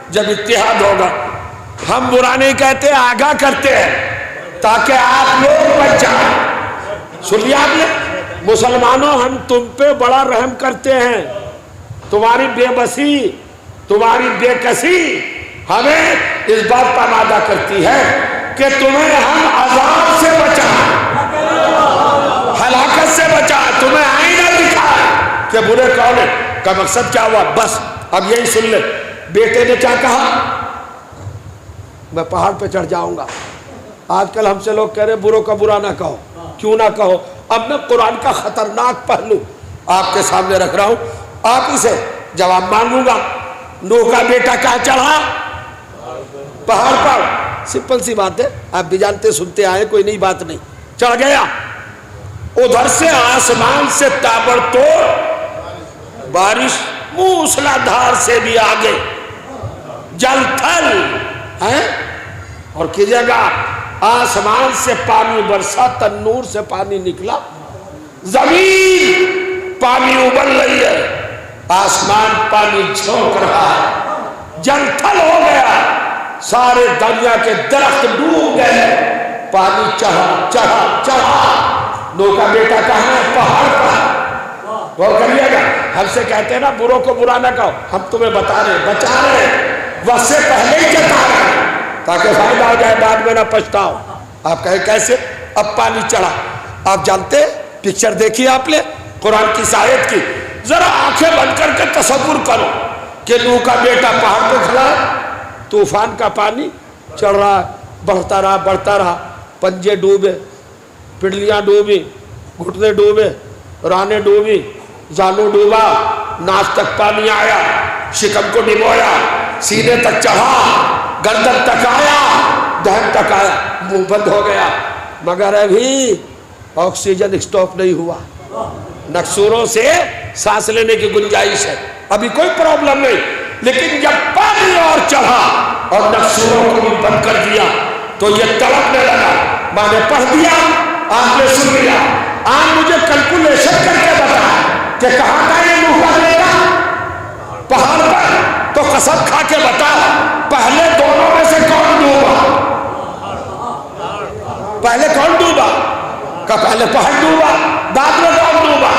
جب اتحاد ہوگا ہم برا نہیں کہتے، آگاہ کرتے ہیں تاکہ آپ لوگ بچ جائیں. سن لیا آپ نے؟ مسلمانوں ہم تم پہ بڑا رحم کرتے ہیں. تمہاری بے بسی، تمہاری بے کسی ہمیں اس بات پر آمادہ کرتی ہے کہ تمہیں ہم عذاب سے بچائیں، ہلاکت سے بچائیں، تمہیں آئینہ دکھائیں کہ برے کون ہے. کا مقصد کیا ہوا؟ بس اب یہی سن لے. بیٹے نے کیا کہا؟ میں پہاڑ پہ چڑھ جاؤں گا. آج کل ہم سے لوگ کہہ رہے بروں کا برا نہ کہو. کیوں نہ کہو؟ اب میں قرآن کا خطرناک پہلو آپ کے سامنے رکھ رہا ہوں، آپ اسے جواب مانگوں گا. نوح کا بیٹا کیا چڑھا؟ پہاڑ پر. سمپل سی بات ہے، آپ بھی جانتے سنتے آئے، کوئی نئی بات نہیں. چڑھ گیا. ادھر سے آسمان سے تابڑتوڑ بارش، موسلا دھار سے بھی آگے جل تھل ہے. اور کیجیے گا آسمان سے پانی برسا، تنور سے پانی نکلا، زمین پانی ابل رہی ہے، آسمان پانی جھونک رہا ہے، جل تھل ہو گیا، سارے دریا کے درخت ڈوب گئے، پانی چڑھا چڑھا چڑھا. نوح کا بیٹا کہاں ہے؟ پہاڑ پر. غور کریے گا. ہم سے کہتے ہیں نا بروں کو برا نہ کہو، ہم تمہیں بتا رہے بچا رہے، وقت سے پہلے ہی جتا رہے تاکہ فائدہ ہو جائے، بعد میں نہ پچھتاؤ. آپ کہیں کیسے؟ اب پانی چڑھا. آپ جانتے پکچر دیکھی آپ نے قرآن کی آیت کی، ذرا آنکھیں بند کر کے تصور کرو کہ نوح کا بیٹا پہاڑ پہ کھڑا ہے، طوفان کا پانی چڑھ رہا ہے، بڑھتا رہا بڑھتا رہا، پنجے ڈوبے، پڑلیاں ڈوبی، گھٹنے ڈوبے، رانے ڈوبی، زانو ڈوبا، ناف تک پانی آیا، شکم کو ڈبویا، سینے تک چڑھا، گردن تک آیا، دہن تک آیا، منہ بند ہو گیا. مگر ابھی آکسیجن اسٹاپ نہیں ہوا، نقصوروں سے سانس لینے کی گنجائش ہے، ابھی کوئی پرابلم نہیں. لیکن جب پانی اور چڑھا اور نقصوروں کو بھی بند کر دیا تو یہ تڑپنے لگا. میں نے پڑھ دیا، آپ نے سن لیا. آپ مجھے کیلکولیشن کر کے بتا کہ کہاں کا یہ نوح کا بیٹا؟ پہاڑ پر. تو قسم کھا کے بتا پہلے دونوں میں سے کون ڈوبا؟ پہلے کون ڈوبا؟ کہ پہلے پہاڑ ڈوبا، بعد میں کون ڈوبا؟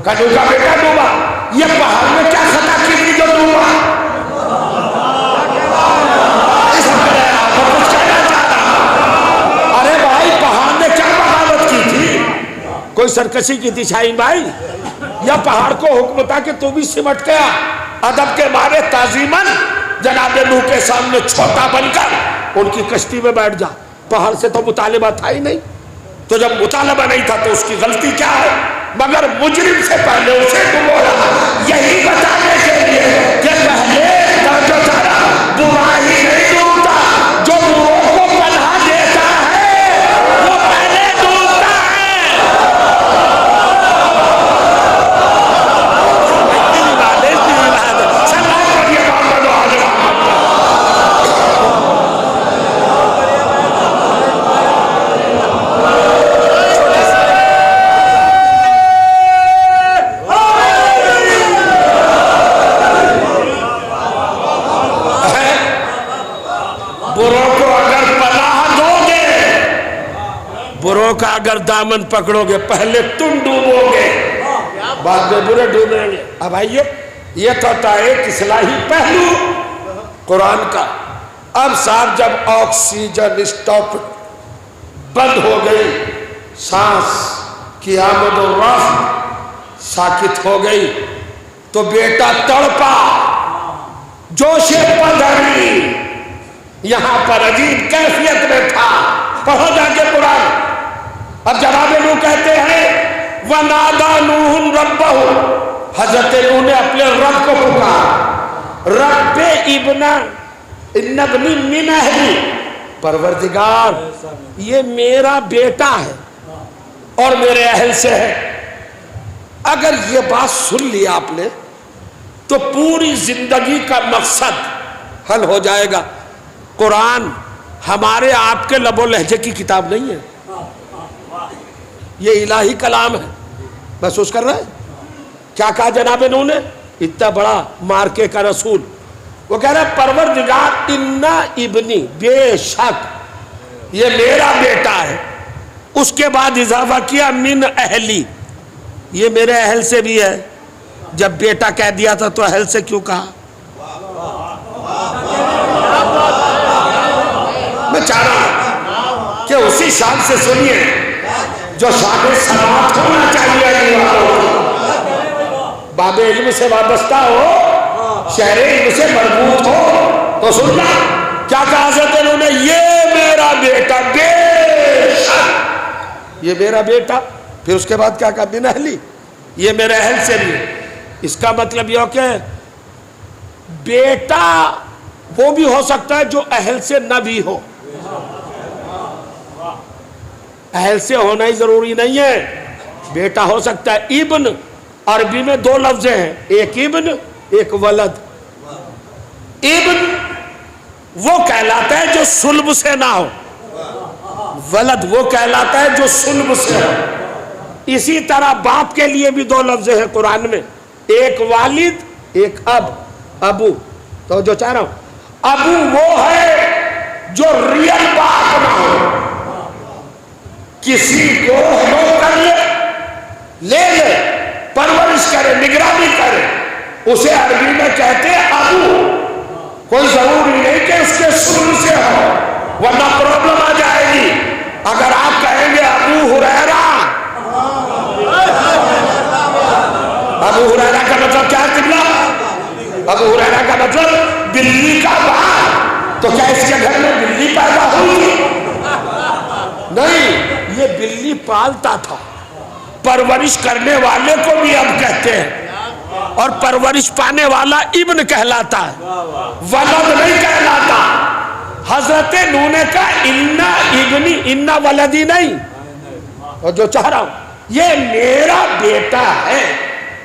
کہ نوح کا بیٹا ڈوبا۔ یہ پہاڑ میں کیا خطا کی تھی جو ڈوبا؟ اس میں آپ کو کچھ کہنا چاہتا ہوں۔ ارے بھائی پہاڑ نے کیا بغاوت کی تھی؟ کوئی سرکشی کی تھی شاہین بھائی؟ یا پہاڑ کو حکم تھا کہ تو بھی سمٹ گیا؟ ادب کے مارے تعظیماً جناب نوح کے سامنے چھوٹا بن کر ان کی کشتی میں بیٹھ جا۔ پہاڑ سے تو مطالبہ تھا ہی نہیں، تو جب مطالبہ نہیں تھا تو اس کی غلطی کیا ہے؟ مگر مجرم سے پہلے اسے ڈبویا، یہی بتانے کے لیے کہ پہلے جو سارا برا ہی نہیں ڈوبتا، جو بروں کو پناہ دیتا ہے وہ پہلے ڈوبتا ہے۔ بروں کا اگر دامن پکڑو گے پہلے تم ڈوبو گے، بعد میں برے ڈوبیں گے۔ اب آئیے، یہ تو تھا ایک اصلاحی پہلو قرآن کا۔ اب صاحب جب آکسیجن اسٹاپ بند ہو گئی، سانس کی آمد و رفت ساکت ہو گئی، تو بیٹا تڑپا، جوش پدھری یہاں پر عجیب کیفیت میں تھا۔ پڑھو جا کے قرآن۔ اب جناب نوح کہتے ہیں وَنَادَى نُوحٌ رَبَّهُ، حضرت نوح نے اپنے رب کو پکارا، رب ابنا ان ابنی من اہلی، پروردگار یہ میرا بیٹا ہے اور میرے اہل سے ہے۔ اگر یہ بات سن لی آپ نے تو پوری زندگی کا مقصد حل ہو جائے گا۔ قرآن ہمارے آپ کے لب و لہجے کی کتاب نہیں ہے، یہ الہی کلام ہے۔ محسوس کر رہے ہیں کیا کہا جناب نوح نے؟ اتنا بڑا مارکے کا رسول، وہ کہہ رہا ہے پروردگار انا ابنی، بے شک یہ میرا بیٹا ہے۔ اس کے بعد اضافہ کیا من اہلی، یہ میرے اہل سے بھی ہے۔ جب بیٹا کہہ دیا تھا تو اہل سے کیوں کہا؟ میں چاہ رہا ہوں کہ اسی شان سے سنیے جو شان سماعت ہونا چاہیے۔ باب علم سے وابستہ ہو، شہر علم سے مربوط ہو تو سننا کیا کہا حضرت انہوں نے، یہ میرا بیٹا، بے شک یہ میرا بیٹا۔ پھر اس کے بعد کیا کہا؟ من اہلی، یہ میرے اہل سے بھی۔ اس کا مطلب یہ کہ بیٹا وہ بھی ہو سکتا ہے جو اہل سے نہ بھی ہو، اہل سے ہونا ہی ضروری نہیں ہے۔ بیٹا ہو سکتا ہے۔ ابن عربی میں دو لفظ ہیں، ایک ابن ایک ولد۔ ابن وہ کہلاتا ہے جو صلب سے نہ ہو، ولد وہ کہلاتا ہے جو صلب سے ہو۔ اسی طرح باپ کے لیے بھی دو لفظ ہیں قرآن میں، ایک والد ایک اب، ابو۔ تو جو چاہ رہا ہوں ابو وہ ہے جو ریل باپ نہ ہو، کسی کو ہو کر لے پرورش کرے، نگرانی کرے، اسے عربی میں کہتے ہیں ابو۔ کوئی ضروری نہیں کہ اس کے سن سے ہو، ورنہ پرابلم آ جائے گی۔ اگر آپ کہیں گے ابو ہریرہ، ابو ہریرہ کا مطلب کیا ہے؟ ابو ہریرہ کا مطلب بلی کا باپ، تو کیا اس کے گھر میں بلی پیدا ہوئی؟ نہیں، یہ بلی پالتا تھا۔ پرورش کرنے والے کو بھی اب کہتے ہیں، اور پرورش پانے والا ابن کہلاتا ہے، ولد نہیں کہلاتا۔ حضرت نوح نے کہا انا ابنی، انا ولدی نہیں، اور جو چاہ رہا ہوں یہ میرا بیٹا ہے۔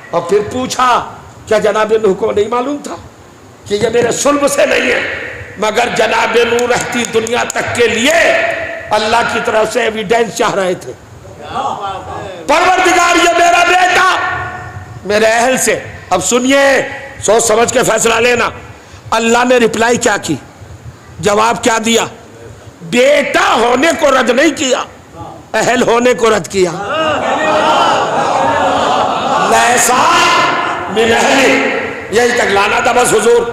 اور پھر پوچھا کیا جناب نوح کو نہیں معلوم تھا کہ یہ میرے صلب سے نہیں ہے؟ مگر جناب نوح رہتی دنیا تک کے لیے اللہ کی طرف سے ایویڈنس چاہ رہے تھے، پروردگار یہ میرا بیٹا میرے اہل سے۔ اب سنیے، سوچ سمجھ کے فیصلہ لینا۔ اللہ نے رپلائی کیا کی، جواب کیا دیا؟ بیٹا ہونے کو رد نہیں کیا، اہل ہونے کو رد کیا۔ لیسا من اہلی، یہی تک لانا تھا بس حضور۔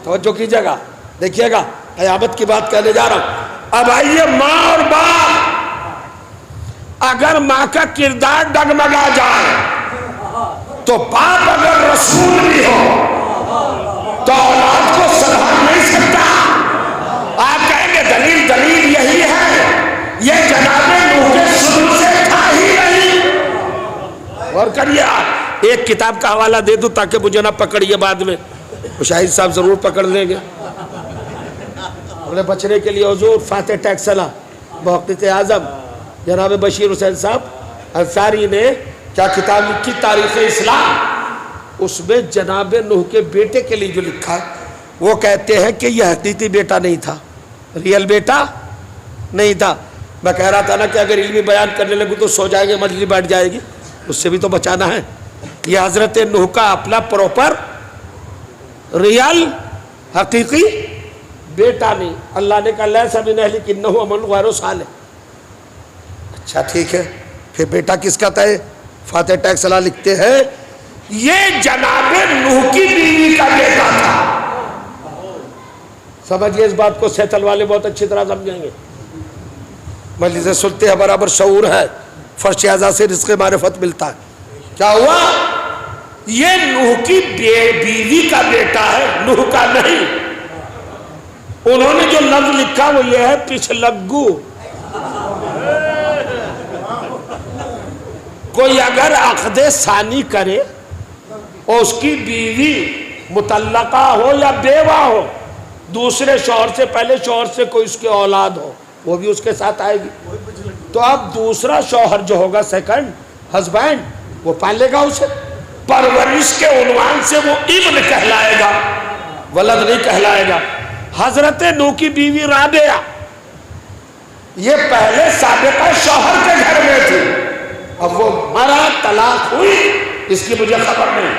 توجہ کیجیے گا، دیکھیے گا، قیامت کی بات کہنے جا رہا ہوں۔ اب آئیے ماں اور باپ، اگر ماں کا کردار ڈگمگا جائے تو باپ اگر رسول بھی ہو تو اولاد کو سنبھال نہیں سکتا۔ آپ کہیں گے دلیل یہی ہے، یہ جناب نوح کے شروع سے تھا ہی نہیں۔ اور کریے آپ، ایک کتاب کا حوالہ دے دوں تاکہ مجھے نہ پکڑیے بعد میں، شاہد صاحب ضرور پکڑ لیں گے۔ انہیں بچنے کے لیے حضور فاتح ٹیکسلا محقق اعظم جناب بشیر حسین صاحب انصاری نے کیا کتاب لکھی، تاریخ اسلام، اس میں جناب نوح کے بیٹے کے لیے جو لکھا ہے وہ کہتے ہیں کہ یہ حقیقی بیٹا نہیں تھا، ریئل بیٹا نہیں تھا۔ میں کہہ رہا تھا نا کہ اگر علمی بیان کرنے لگوں تو سو جائیں گے، مجلس بیٹھ جائے گی، اس سے بھی تو بچانا ہے۔ یہ حضرت نوح کا اپنا پروپر ریئل حقیقی بیٹا نہیں۔ اللہ نے کہا لیسا من اہلک انہ عمل غیر صالح۔ اچھا ٹھیک ہے، پھر بیٹا کس کا تھا؟ فاتح ٹیکسلا لکھتے ہیں یہ جناب نوح کی بیوی کا بیٹا تھا۔ سمجھئے اس بات کو، سیتل والے بہت اچھی طرح سمجھیں گے، مجلس سنتے ہیں برابر شعور ہے، فرش اعضا سے رزق معرفت ملتا ہے۔ کیا ہوا؟ یہ نوح کی بیوی کا بیٹا ہے، نوح کا نہیں۔ انہوں نے جو لفظ لکھا وہ یہ ہے پچھلگو۔ کوئی اگر عقد ثانی کرے اور اس کی بیوی مطلقہ ہو یا بیوہ ہو، دوسرے شوہر سے، پہلے شوہر سے کوئی اس کے اولاد ہو، وہ بھی اس کے ساتھ آئے گی۔ تو اب دوسرا شوہر جو ہوگا، سیکنڈ ہسبینڈ، وہ پالے گا اسے، پرورش کے عنوان سے وہ ابن کہلائے گا، ولد نہیں کہلائے گا۔ حضرت نوح کی بیوی رابعہ یہ پہلے سابقہ شوہر کے گھر میں تھی، اب وہ مرا، طلاق ہوئی، اس کی مجھے خبر نہیں۔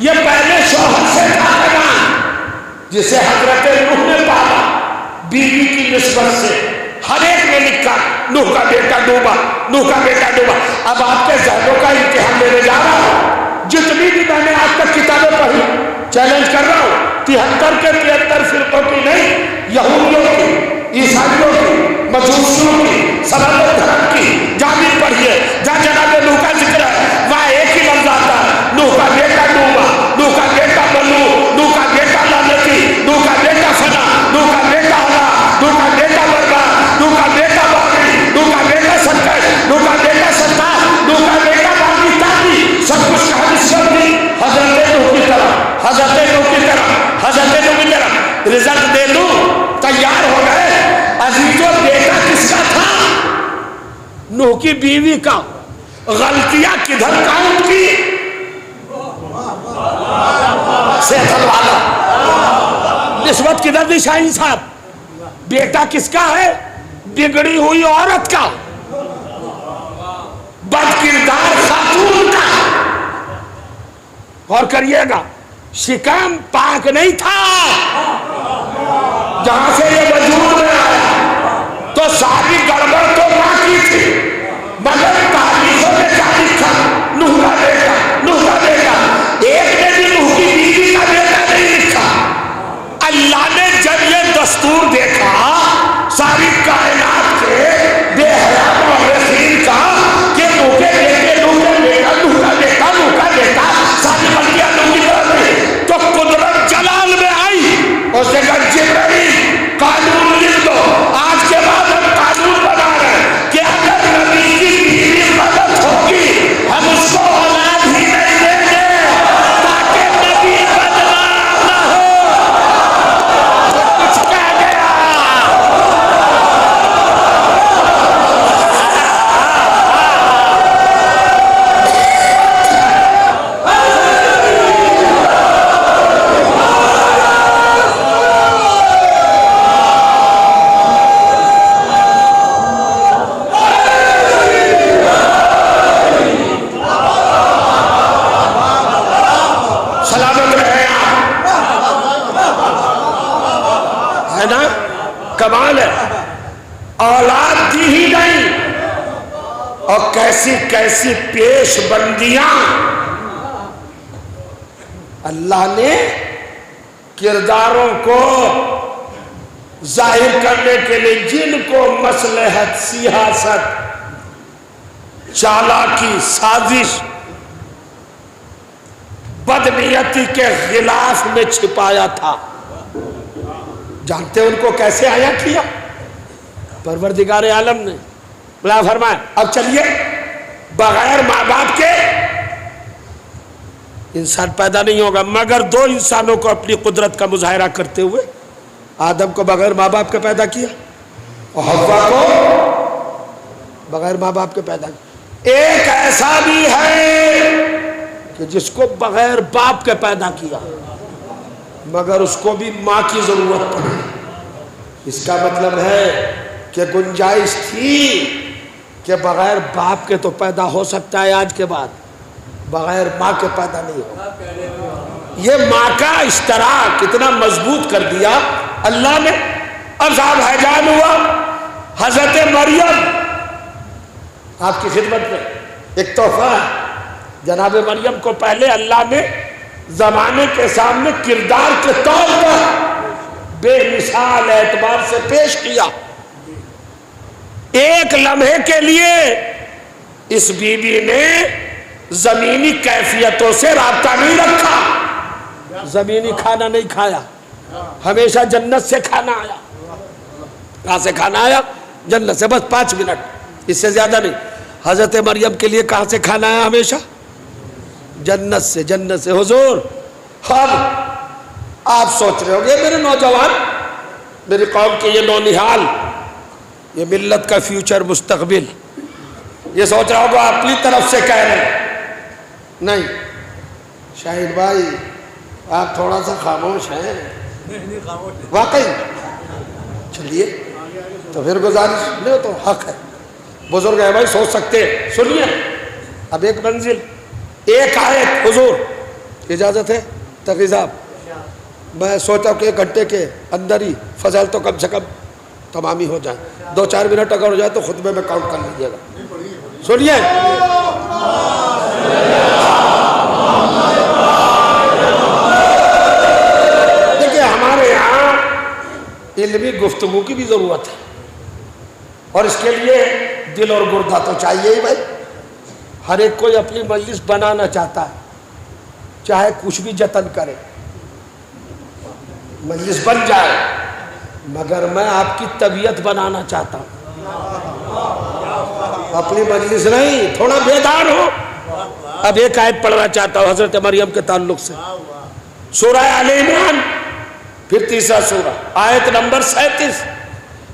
یہ پہلے شوہر سے تھا خاندان جسے حضرت نوح نے پالا، بیوی کی نسبت سے ہر ایک نے لکھا نوح کا بیٹا ڈوبا، نوح کا بیٹا ڈوبا۔ اب آپ کے ذہنوں کا امتحان لینے جا رہا ہوں، جتنی بھی میں نے آج تک کتابیں پڑھی، چیلنج کر رہا ہوں، 73 کے 73 فرقوں کی نہیں، یہودیوں کی، عیسائیوں کی، مجوسیوں کی، سبب دھرم کی، جہاں بھی پڑھیے، جہاں جناب نوح کا ذکر ہے وہاں ایک ہی لفظ آتا ہے، نوح کا بیٹا ڈوبا، نوح کا بیٹا بلو، نوح کا بیٹا لعنتی، نوح کا بیٹا فنا، نوح کا بیٹا ہلا، نوح کا بیٹا برباد، نوح کا بیٹا باغی، نوح کا بیٹا سنکٹ، نوح کا بیٹا ستار، نوح کا بیٹا باغی تاقی، سب کچھ کہانی سب دی حضرت نوح کی طرف، حضرت نوح کی طرف، حضرت نوح کی طرف۔ رزق دے دوں، تیار ہو گئے۔ عزیزوں، بیٹا کس کا تھا؟ نوح کی بیوی کا۔ غلطیاں کدھر کاؤنٹ کی؟ سیتل والا نسبت کدھر دی؟ شاہین صاحب، بیٹا کس کا ہے؟ بگڑی ہوئی عورت کا، بد کردار خاتون کا۔ غور کریے گا، شکام پاک نہیں تھا جہاں سے یہ وجود میں آیا، تو ساری گڑبڑ تو ماں کی تھی، مگر تاریخوں میں کیا لکھا؟ نوح کا بیٹا، نوح کا بیٹا۔ ایک نے بھی نوح کی بیوی کا بیٹا نہیں لکھا۔ اللہ نے جب یہ دستور دیکھا ساری کائنات کے بے حیا مورخین کا کہ نوح کے بیٹے، نوح کا بیٹا، نوح کا بیٹا، نوح کا بیٹا، ساری بلکیاں نوح کی طرف نہیں، تو قدرت جلال میں آئی، اس نے کہا جبرائیل قانون لکھ دو، آج کے بعد ہم قانون بنا رہے ہیں کہ اگر نبی کی بیوی کیسی کیسی پیش بندیاں اللہ نے کرداروں کو ظاہر کرنے کے لیے جن کو مصلحت، سیاست، چالاکی، سازش، بدنیتی کے خلاف میں چھپایا تھا، جانتے ان کو کیسے آیا کیا؟ پروردگار عالم نے بلا فرمایا اب چلیے بغیر ماں باپ کے انسان پیدا نہیں ہوگا، مگر دو انسانوں کو اپنی قدرت کا مظاہرہ کرتے ہوئے آدم کو بغیر ماں باپ کے پیدا کیا اور حوا کو بغیر ماں باپ کے پیدا کیا۔ ایک ایسا بھی ہے کہ جس کو بغیر باپ کے پیدا کیا مگر اس کو بھی ماں کی ضرورت پڑی۔ اس کا مطلب ہے کہ گنجائش تھی کہ بغیر باپ کے تو پیدا ہو سکتا ہے آج کے بعد، بغیر ماں کے پیدا نہیں ہوگا۔ یہ ماں کا اشتراک کتنا مضبوط کر دیا اللہ نے۔ اب صاحب حیجان ہوا، حضرت مریم آپ کی خدمت میں ایک تحفہ ہے۔ جناب مریم کو پہلے اللہ نے زمانے کے سامنے کردار کے طور پر بے مثال اعتبار سے پیش کیا۔ ایک لمحے کے لیے اس بی بی نے زمینی کیفیتوں سے رابطہ نہیں رکھا، زمینی کھانا نہیں کھایا، ہمیشہ جنت سے کھانا آیا۔ کہاں سے کھانا آیا؟ جنت سے، بس 5 منٹ، اس سے زیادہ نہیں۔ حضرت مریم کے لیے کہاں سے کھانا آیا؟ ہمیشہ جنت سے، جنت سے۔ حضور اب آپ سوچ رہے ہو گے میرے نوجوان، میری قوم کے یہ نونہال، یہ ملت کا فیوچر، مستقبل، یہ سوچ رہا ہوگا اپنی طرف سے کہہ رہے ہیں۔ نہیں شاہد بھائی آپ تھوڑا سا خاموش ہیں واقعی، چلیے تو پھر گزارش نہیں تو حق ہے، بزرگ ہے بھائی سوچ سکتے ہیں۔ سنیے اب ایک منزل، ایک آیت، حضور اجازت ہے تقی صاحب؟ میں سوچا کہ 1 گھنٹے کے اندر ہی فضل تو کم سے کم تمام ہی ہو جائے، 2-4 منٹ اگر ہو جائے تو خطبے میں کاؤنٹ کر لیجیے گا۔ سنیے دیکھیے ہمارے یہاں علمی گفتگو کی بھی ضرورت ہے اور اس کے لیے دل اور گردہ تو چاہیے ہی بھائی۔ ہر ایک کوئی اپنی مجلس بنانا چاہتا ہے، چاہے کچھ بھی جتن کرے مجلس بن جائے، مگر میں آپ کی طبیعت بنانا چاہتا ہوں، اپنی مجلس نہیں، تھوڑا بیدار ہو۔ اب ایک آیت پڑھنا چاہتا ہوں حضرت مریم کے تعلق سے، سورہ آل عمران، پھر تیسرا سورہ، آیت نمبر 37۔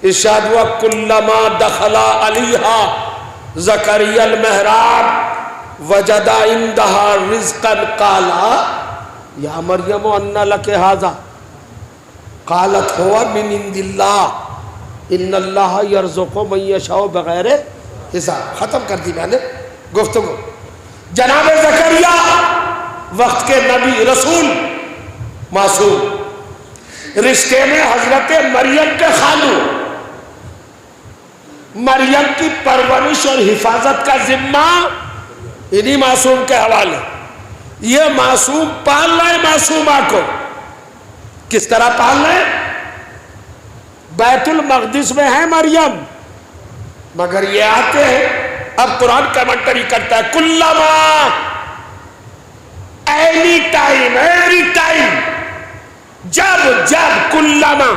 ارشاد ہوا کلما دخل علیہا زکریا المحراب وجد عندہا رزقا قالا یا مریم ان لک ھذا قالت ہوا من عند اللہ ان اللہ یرزق من یشاء بغیر حساب۔ ختم کر دی میں نے گفتگو۔ جناب زکریا وقت کے نبی، رسول، معصوم، رشتے میں حضرت مریم کے خالو، مریم کی پرورش اور حفاظت کا ذمہ انہی معصوم کے حوالے۔ یہ معصوم پال رہے معصومہ کو، کس طرح پال رہے؟ بیت المقدس میں ہے مریم، مگر یہ آتے ہیں، اب قرآن کمنٹری کرتا ہے کلما، اینی ٹائم، ایوری ٹائم، جب جب، کلما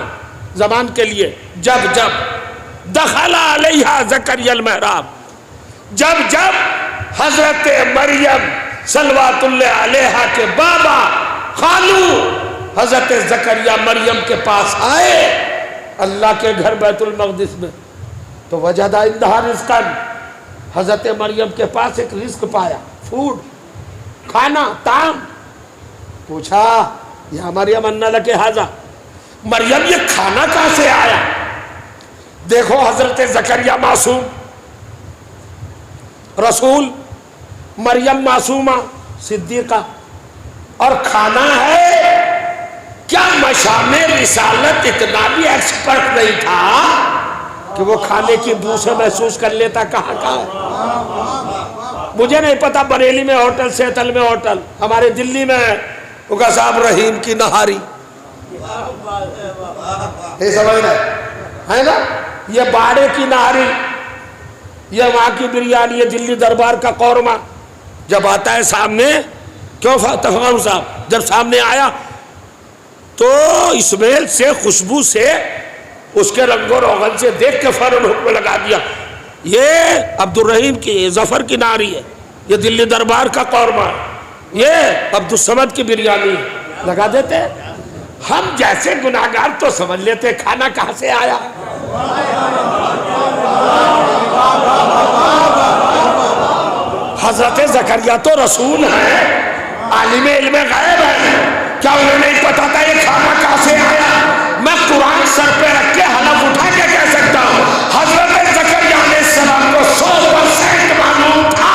زمان کے لیے، جب جب، دخل علیہا زکریا المحراب، جب جب حضرت مریم صلوات اللہ علیہا کے بابا، خالو حضرت زکریا مریم کے پاس آئے اللہ کے گھر بیت المقدس میں، تو وجد عندہا رزقا، حضرت مریم کے پاس ایک رزق پایا، فوڈ، کھانا، طعام۔ پوچھا یا مریم ان لک ھذا، مریم یہ کھانا کہاں سے آیا؟ دیکھو حضرت زکریا معصوم، رسول، مریم معصومہ صدیقہ، اور کھانا ہے کیا؟ مشام رسالت اتنا بھی ایکسپرٹ نہیں تھا کہ وہ کھانے کی بو سے محسوس کر لیتا کہاں کا ہے۔ مجھے نہیں پتا بریلی میں ہوٹل، سیتل میں ہوٹل، ہمارے دلی میں ہے وہ کہا صاحب رحیم کی نہاری، یہ سمجھ رہے ہے نا، یہ باڑے کی نہاری، یہ وہاں کی بریانی، یہ دلی دربار کا قورمہ جب آتا ہے سامنے، کیوں تفغان صاحب جب سامنے آیا تو اسمیل سے، خوشبو سے، اس کے رنگ و روغن سے دیکھ کے فوراً حکم لگا دیا یہ عبد الرحیم کی، ظفر کی ناری ہے، یہ دلی دربار کا قورمہ، یہ عبد الصمد کی بریانی لگا دیتے ہیں۔ ہم جیسے گناہگار تو سمجھ لیتے کھانا کہاں سے آیا۔ حضرت زکریا تو رسول ہیں، عالم علم غیب ہے، کیا انہیں نہیں پتا تھا یہ کھانا کہاں سے آیا؟ میں قرآن سر پہ رکھ کے حلف اٹھا کے کہہ سکتا ہوں حضرت زکریا علیہ السلام کو 100% معلوم تھا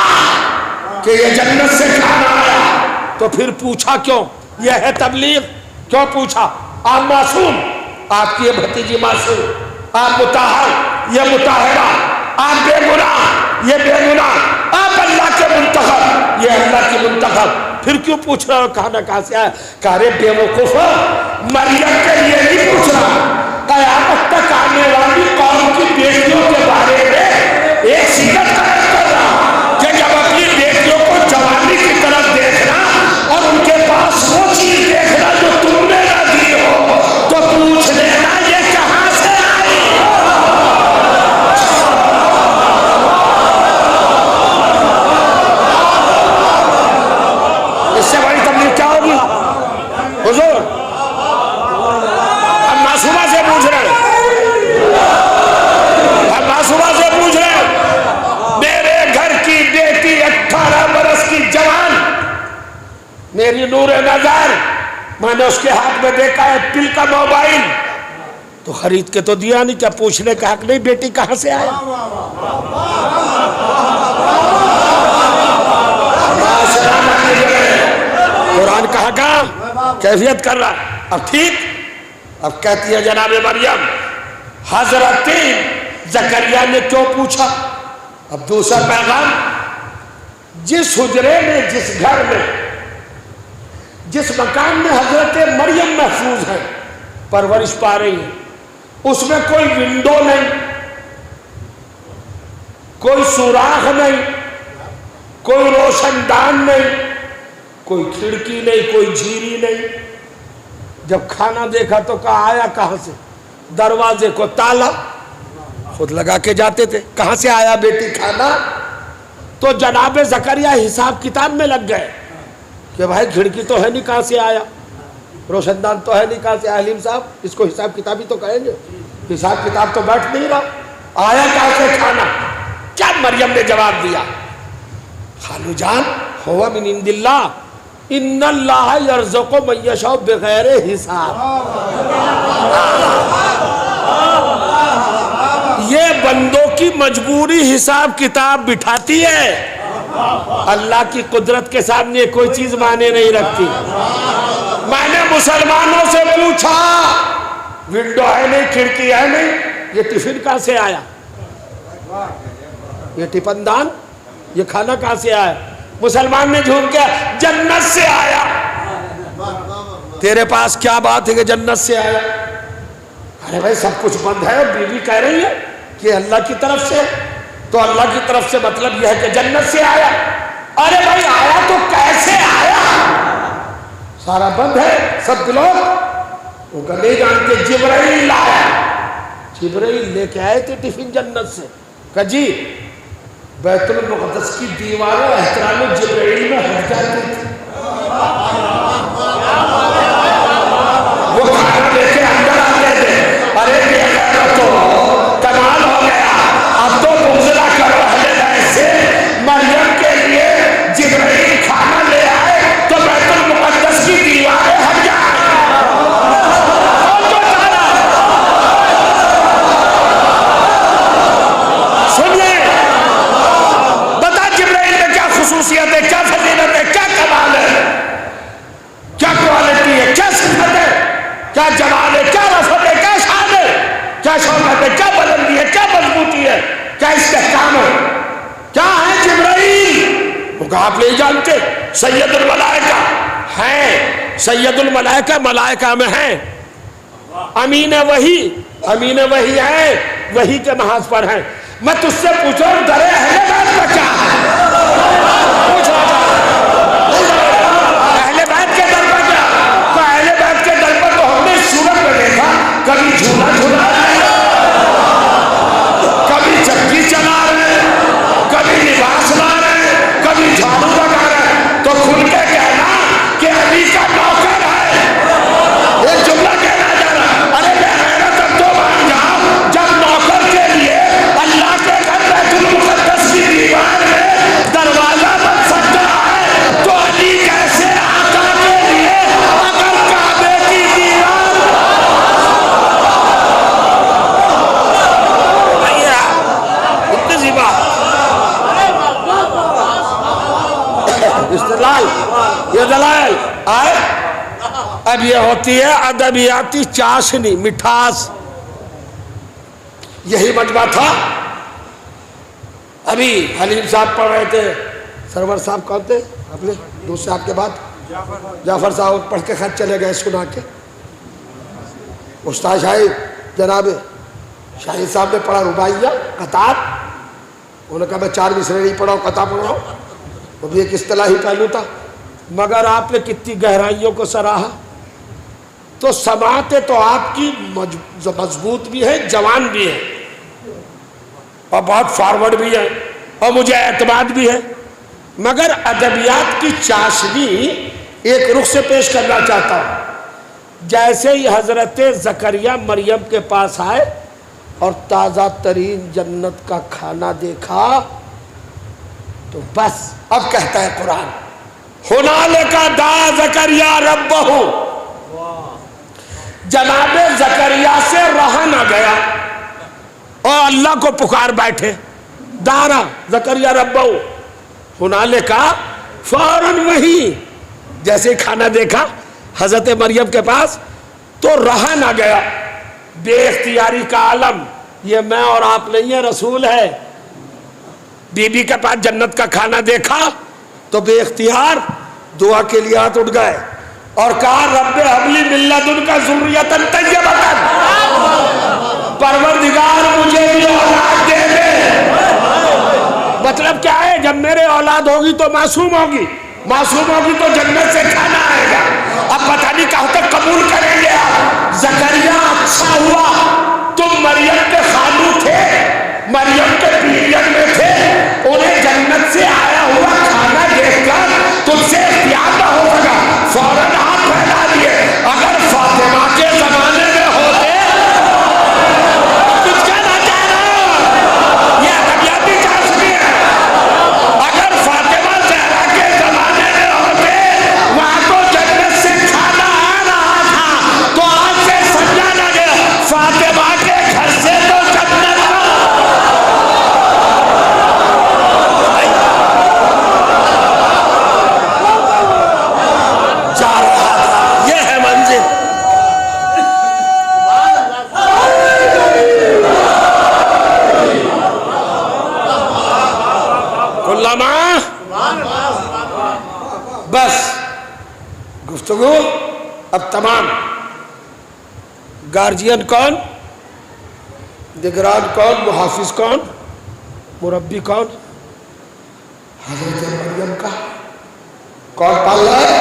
کہ یہ جنت سے کھانا آیا، تو پھر پوچھا کیوں؟ یہ ہے تبلیغ، کیوں پوچھا؟ آپ معصوم، آپ کی یہ بھتیجی معصوم، آپ مطہر، یہ مطہرہ، آپ بے گناہ، یہ بے گناہ، آپ اللہ کے منتخب، یہ اللہ کی منتخب، پھر کیوں پوچھ رہا ہو کھانا کہاں سے آیا؟ کہا رے بے وقوف، مریم کے لیے نہیں پوچھ رہا، قیامت تک آنے والی قوم کی بیٹیوں کے بارے میں ایک سیرت قائم کر رہا کہ جب اپنی بیٹیوں کو جوانی کی طرف دیکھنا اور ان کے پاس وہ چیز دیکھنا جو تم نے نہ دی ہو تو پوچھ لینا یہ کہاں سے آئی۔ اس سے بڑی تبلیغ کیا ہوگی؟ حضور ہم معصومہ سے پوچھ رہے ہیں، ہم معصومہ سے پوچھ رہے ہیں، میرے گھر کی بیٹی 18 برس کی جوان، میری نور نظر، میں نے اس کے ہاتھ میں دیکھا ہے ایپل کا موبائل، تو خرید کے تو دیا نہیں، کیا پوچھنے کا حق نہیں بیٹی کہاں سے آیا؟ قرآن کہا کہاں کیفیت کر رہا۔ اب ٹھیک، اب کہتی ہے جناب مریم حضرت زکریا نے کیوں پوچھا؟ اب دوسرا پیغام، جس حجرے میں، جس گھر میں، جس مکان میں حضرت مریم محفوظ ہے، پرورش پا رہی ہے، اس میں کوئی ونڈو نہیں، کوئی سوراخ نہیں، کوئی روشن دان نہیں، کوئی کھڑکی نہیں، کوئی جھیری نہیں۔ جب کھانا دیکھا تو کہا آیا کہاں سے؟ دروازے کو تالا خود لگا کے جاتے تھے، کہاں سے آیا بیٹی کھانا؟ تو جناب زکریا حساب کتاب میں لگ گئے کہ بھائی کھڑکی تو ہے نہیں، کہاں سے آیا؟ روشن دان تو ہے نہیں، کہاں سے؟ حلیم صاحب اس کو حساب کتابی تو کہیں گے، حساب کتاب تو بیٹھ نہیں رہا، آیا کہاں سے کھانا؟ کیا مریم نے جواب دیا؟ خالو جان ہوا من عند اللہ، ان اللہ یرزق من یشاء بغیر حساب۔ یہ بندوں کی مجبوری حساب کتاب بٹھاتی ہے، اللہ کی قدرت کے سامنے کوئی چیز معنی نہیں رکھتی۔ میں نے مسلمانوں سے پوچھا ونڈو ہے نہیں، کھڑکی ہے نہیں، یہ ٹفن کہاں سے آیا؟ یہ ٹفن دان، یہ کھانا کہاں سے آیا؟ مسلمان نے جھوم کے جنت سے آیا۔ تیرے پاس کیا بات ہے کہ جنت سے آیا؟ ارے بھائی سب کچھ بند ہے، اور بیوی کہہ رہی ہے کہ اللہ کی طرف سے، تو اللہ کی طرف سے مطلب یہ ہے کہ جنت سے آیا۔ ارے بھائی آیا تو کیسے آیا؟ سارا بند ہے، سب لوگ وہ کہ نہیں جانتے۔ جبرائیل لایا، جبرائیل لے کے آئے تھے ٹفن جنت سے، کہ جی بیت المقدس کی دیواریں احترام جبرائیل میں ہٹ جاتی تھی، وہ کھانا لے کے اندر آتے تھے۔ ارے یہ تو کمال ہو گیا، اب تو منزلہ کرو اہل بیت سے، مریم کے لیے جبرائیل کھانا لے آئے تو بیت المقدس کی دیواریں ہٹ جائیں۔ سنیے، بتا جبرائیل میں کیا خصوصیت ہے، کیا فضیلت ہے، کیا کمال ہے؟ کہا آپ نہیں جانتے سید الملائکہ ہیں، سید الملائکہ ملائکہ میں ہیں، امین وحی ہیں، وحی کے محاذ پر ہیں۔ میں تجھ سے پوچھ رہا ہوں در اہل بیت کا کیا ہے؟ پوچھ رہا اہل بیت کے در پر کیا؟ تو اہل بیت کے در پر تو ہم نے صورت میں دیکھا، کبھی جھولا جھولا رہے ہیں، کبھی چکی چلا رہے ہیں، کبھی لباس لا رہے ہیں، کبھی جھاڑو لگا رہے ہیں۔ تو کھل کے کہنا کہ علی کا نوکر ہے، ایک جملہ کہنا جا رہا۔ ارے بے غیرت اب تو مان جاؤ، جب نوکر کے لیے اللہ کے گھر بیت المقدس کی دیوار میں دروازہ بن سکتا ہے تو علی کیسے آقا کے لیے اگر کعبے کی دیوار اتنی سی بات استدلال یہ دلائل آئے۔ اب یہ ہوتی ہے ادبیاتی چاشنی، مٹھاس۔ یہی مجمع تھا۔ ابھی حلیم صاحب پڑھ رہے تھے، سرور صاحب کون تھے آپ نے دوسرے آپ کے بعد؟ جعفر صاحب پڑھ کے خط چلے گئے سنا کے۔ استاد شاہد جناب شاہد صاحب نے پڑھا رباعیہ قطار، انہوں نے کہا میں 4 مصرے نہیں پڑھا ہوں، قطع پڑھا ہوں، وہ بھی ایک اصطلاحی پہلو تھا۔ مگر آپ نے کتنی گہرائیوں کو سراہا۔ تو سماعتیں تو آپ کی مضبوط بھی ہے، جوان بھی ہے، اور بہت فارورڈ بھی ہے، اور مجھے اعتماد بھی ہے۔ مگر ادبیات کی چاشنی ایک رخ سے پیش کرنا چاہتا ہوں۔ جیسے ہی حضرت زکریا مریم کے پاس آئے اور تازہ ترین جنت کا کھانا دیکھا تو بس اب کہتا ہے قرآن ہنالک دعا زکریا ربہ، جناب زکریا سے رہا نہ گیا اور اللہ کو پکار بیٹھے۔ دارا زکریا ربہ ہنالک، فوراً وہی جیسے کھانا دیکھا حضرت مریم کے پاس تو رہا نہ گیا۔ بے اختیاری کا عالم یہ میں اور آپ نہیں ہے، رسول ہے۔ بی بی کے پاس جنت کا کھانا دیکھا تو بے اختیار دعا کے لیے ہاتھ اٹھ گئے اور کہا رب ہب لی من لدنک ذریۃ طیبۃ، پروردگار مجھے بھی اولاد دے دے۔ مطلب کیا ہے؟ جب میرے اولاد ہوگی تو معصوم ہوگی، معصوم ہوگی تو جنت سے کھانا آئے گا۔ اب پتہ نہیں کہاں تک قبول کریں گے آپ۔ زکریا اچھا ہوا تم مریم کے خالو تھے، مریم کے پیریڈ میں تھے، انہیں جنت سے آیا ہوا کھانا دیکھ کر تم سے اختیار نہ ہو سکا، فوراً ہاتھ پھیلا دیے۔ اگر فاطمہ کے زمانے میں ہوتے، کچھ کہنا چاہ رہا ہوں، یہ ادبیاتی چاشنی ہے۔ اگر فاطمہ زہرا کے زمانے میں ہوتے، وہاں تو جنت سے کھانا آ رہا تھا تو آج سے سمجھا نہ گیا فاطمہ کے گھر سے تو جنت جا رہا تھا۔ یہ ہے منزل۔ علماء بس گفتگو اب تمام۔ گارجین کون، نگران کون، محافظ کون، مربی کون؟ حضرت مریم کا کون پال رہا ہے؟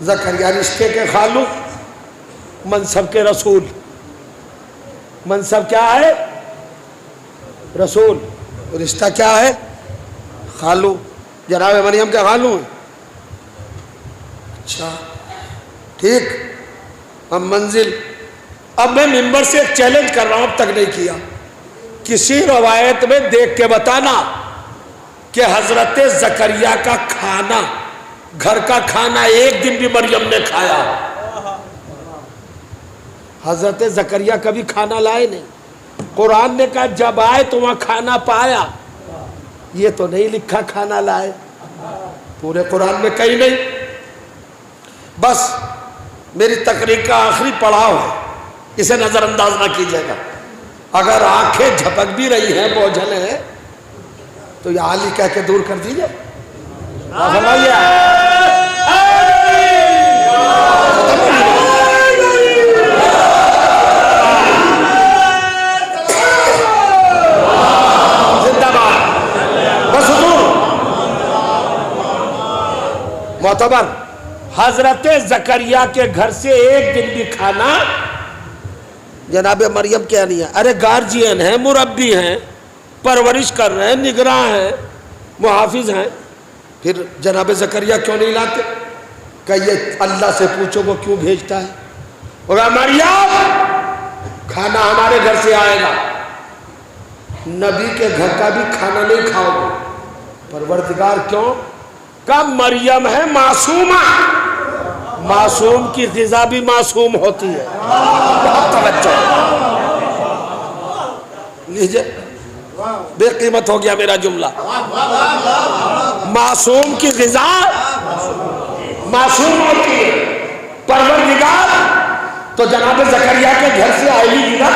زکریا رشتے کے خالو، منصب کے رسول۔ منصب کیا ہے؟ رسول۔ رشتہ کیا ہے؟ خالو۔ جناب مریم کے خالو ہیں۔ اچھا ٹھیک، اب منزل۔ اب میں ممبر سے ایک چیلنج کر رہا ہوں، اب تک نہیں کیا۔ کسی روایت میں دیکھ کے بتانا کہ حضرت زکریا کا کھانا، گھر کا کھانا ایک دن بھی مریم نے کھایا۔ حضرت زکریا کبھی کھانا لائے نہیں۔ قرآن نے کہا جب آئے تو وہاں کھانا پایا، یہ تو نہیں لکھا کھانا لائے، پورے قرآن میں کہیں نہیں۔ بس میری تقریر کا آخری پڑاؤ ہے، اسے نظر انداز نہ کیجیے گا۔ اگر آنکھیں جھپک بھی رہی ہیں، بوجھل ہیں، تو یہ عالی کہہ کے دور کر دیجئے۔ معتبر حضرت زکریا کے گھر سے ایک دن بھی کھانا جناب مریم کیا نہیں ہے. ارے گارجین ہیں، مربی ہیں، پرورش کر رہے ہیں، نگراں ہیں، محافظ ہیں، پھر جناب زکریا کیوں نہیں لاتے؟ کہ یہ اللہ سے پوچھو وہ کیوں بھیجتا ہے. اور مریم کھانا ہمارے گھر سے آئے گا، نبی کے گھر کا بھی کھانا نہیں کھاؤ گے. پروردگار کیوں؟ کہ مریم ہے معصومہ، معصوم کی غذا بھی معصوم ہوتی ہے. بہت توجہ لیجئے، بے قیمت ہو گیا میرا جملہ. معصوم کی غذا معصوم ہوتی ہے. پروردگار تو جناب زکریا کے گھر سے آئے گی نا،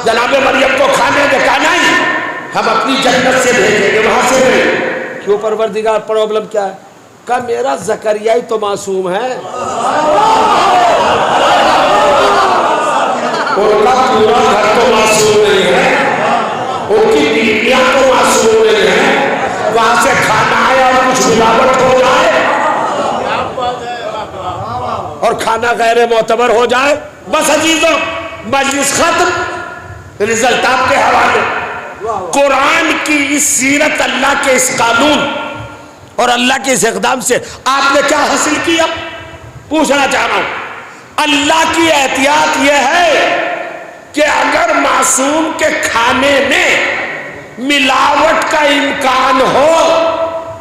جناب مریم کو کھانے دکھا نہیں، ہم اپنی جنت سے بھیجیں گے، وہاں سے بھیجیں. کیوں پروردگار؟ پرابلم کیا ہے؟ کہ میرا زکریا ہی تو معصوم ہے، ان کا پورا گھر تو معصوم نہیں ہے، ان کی بیویاں تو معصوم نہیں ہے. وہاں سے کھانا آئے اور کچھ ملاوٹ ہو جائے اور کھانا غیر معتبر ہو جائے، بس عزیزوں مجلس ختم، رزلٹ آپ کے حوالے. قرآن کی اس سیرت، اللہ کے اس قانون اور اللہ کے اس اقدام سے آپ نے کیا حاصل کیا؟ پوچھنا چاہ رہا ہوں. اللہ کی احتیاط یہ ہے کہ اگر معصوم کے کھانے میں ملاوٹ کا امکان ہو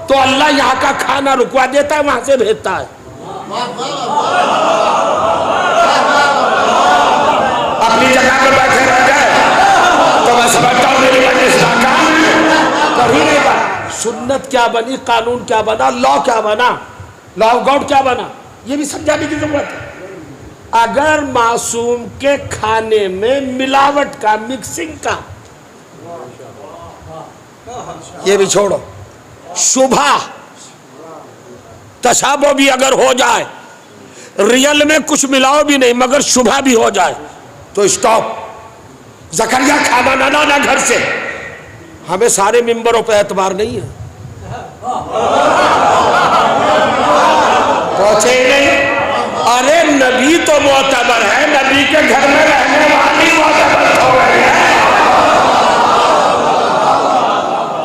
تو اللہ یہاں کا کھانا رکوا دیتا ہے، وہاں سے بھیجتا ہے. اپنی جگہ پہ بیٹھے رہ گئے تو میں سمجھتا ہوں میری مجلس ناکام کبھی نہیں بنا. سنت کیا بنی، قانون کیا بنا، لا کیا بنا، لا آف گاڈ کیا بنا، یہ بھی سمجھانے کی ضرورت ہے. اگر معصوم کے کھانے میں ملاوٹ کا، مکسنگ کا، یہ بھی چھوڑو، شبہ تشابہ بھی اگر ہو جائے، ریل میں کچھ ملاؤ بھی نہیں مگر شبہ بھی ہو جائے تو اسٹاپ. زکریا کھانا نہ لانا گھر سے. ہمیں سارے ممبروں پہ اعتبار نہیں ہے، پہنچے نہیں. ارے نبی تو معتبر ہے، نبی کے گھر میں رہنے والی معتبر ہو رہی ہے.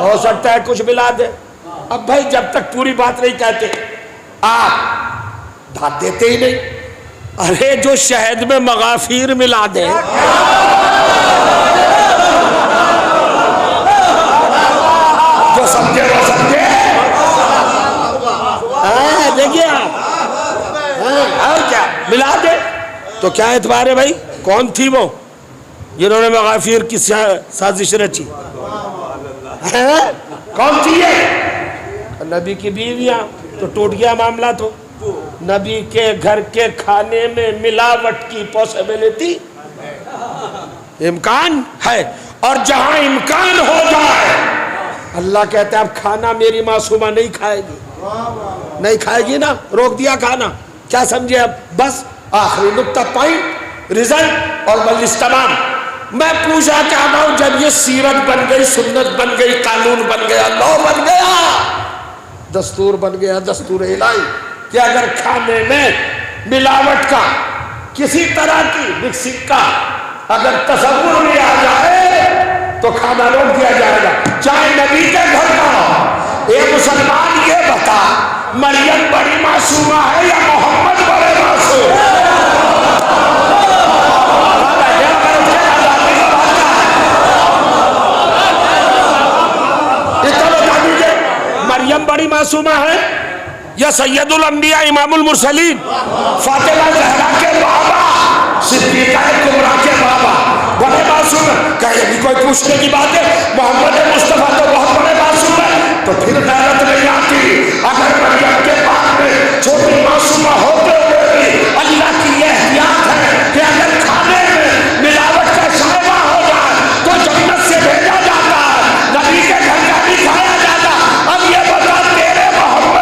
ہو سکتا ہے کچھ ملا دے. اب بھائی جب تک پوری بات نہیں کہتے آپ دھات دیتے ہی نہیں. ارے جو شہد میں مغافیر ملا دے، جو سمجھے وہ سمجھے. دیکھیے اور کیا ملا دے تو کیا اعتبار ہے بھائی؟ کون تھی وہ جنہوں نے مغافیر کی سازش رچی؟ کون تھی یہ؟ نبی کی بیویاں. تو ٹوٹ گیا معاملہ. تو نبی کے گھر کے کھانے میں ملاوٹ کی پاسبلٹی، امکان ہے. اور جہاں امکان ہو جائے اللہ کہتا ہے اب کھانا میری معصومہ نہیں کھائے گی، نہیں کھائے گی نا، روک دیا کھانا. کیا سمجھے اب؟ بس آخری نقطہ، پوائنٹ، رزلٹ اور مجلس تمام. میں پوچھنا چاہتا ہوں جب یہ سیرت بن گئی، سنت بن گئی، قانون بن گیا، لا بن گیا، دستور بن گیا، دستور الہی، کہ اگر کھانے میں ملاوٹ کا، کسی طرح کی مکسنگ کا اگر تصور میں آ جائے تو کھانا روک دیا جائے گا، چاہے نبی کے گھر کا ہو. اے مسلمان یہ بتا، مریم بڑی معصومہ ہے یا محمد بڑے معصوم؟ مریم بڑی معصومہ ہے یا سید الانبیاء امام المرسلین فاطمہ زہرا کے بابا، صدیقہ کبریٰ کے بابا بڑے معصوم ہیں؟ کیا یہ بھی کوئی پوچھنے کی بات ہے؟ محمد مصطفیٰ تو بہت بڑے معصوم ہیں. تو پھر غیرت نہیں آتی اگر مریم کے بعد میں چھوٹی معصومہ ہوتے ہوئے بھی اللہ کی یہ احتیاط ہے کہ اگر کھانے میں ملاوٹ کا شائبہ ہو جائے تو جنت سے بھیجا جاتا ہے، نبی کے گھر کا بھی کھایا جاتا. اب یہ بتا تیرے محمد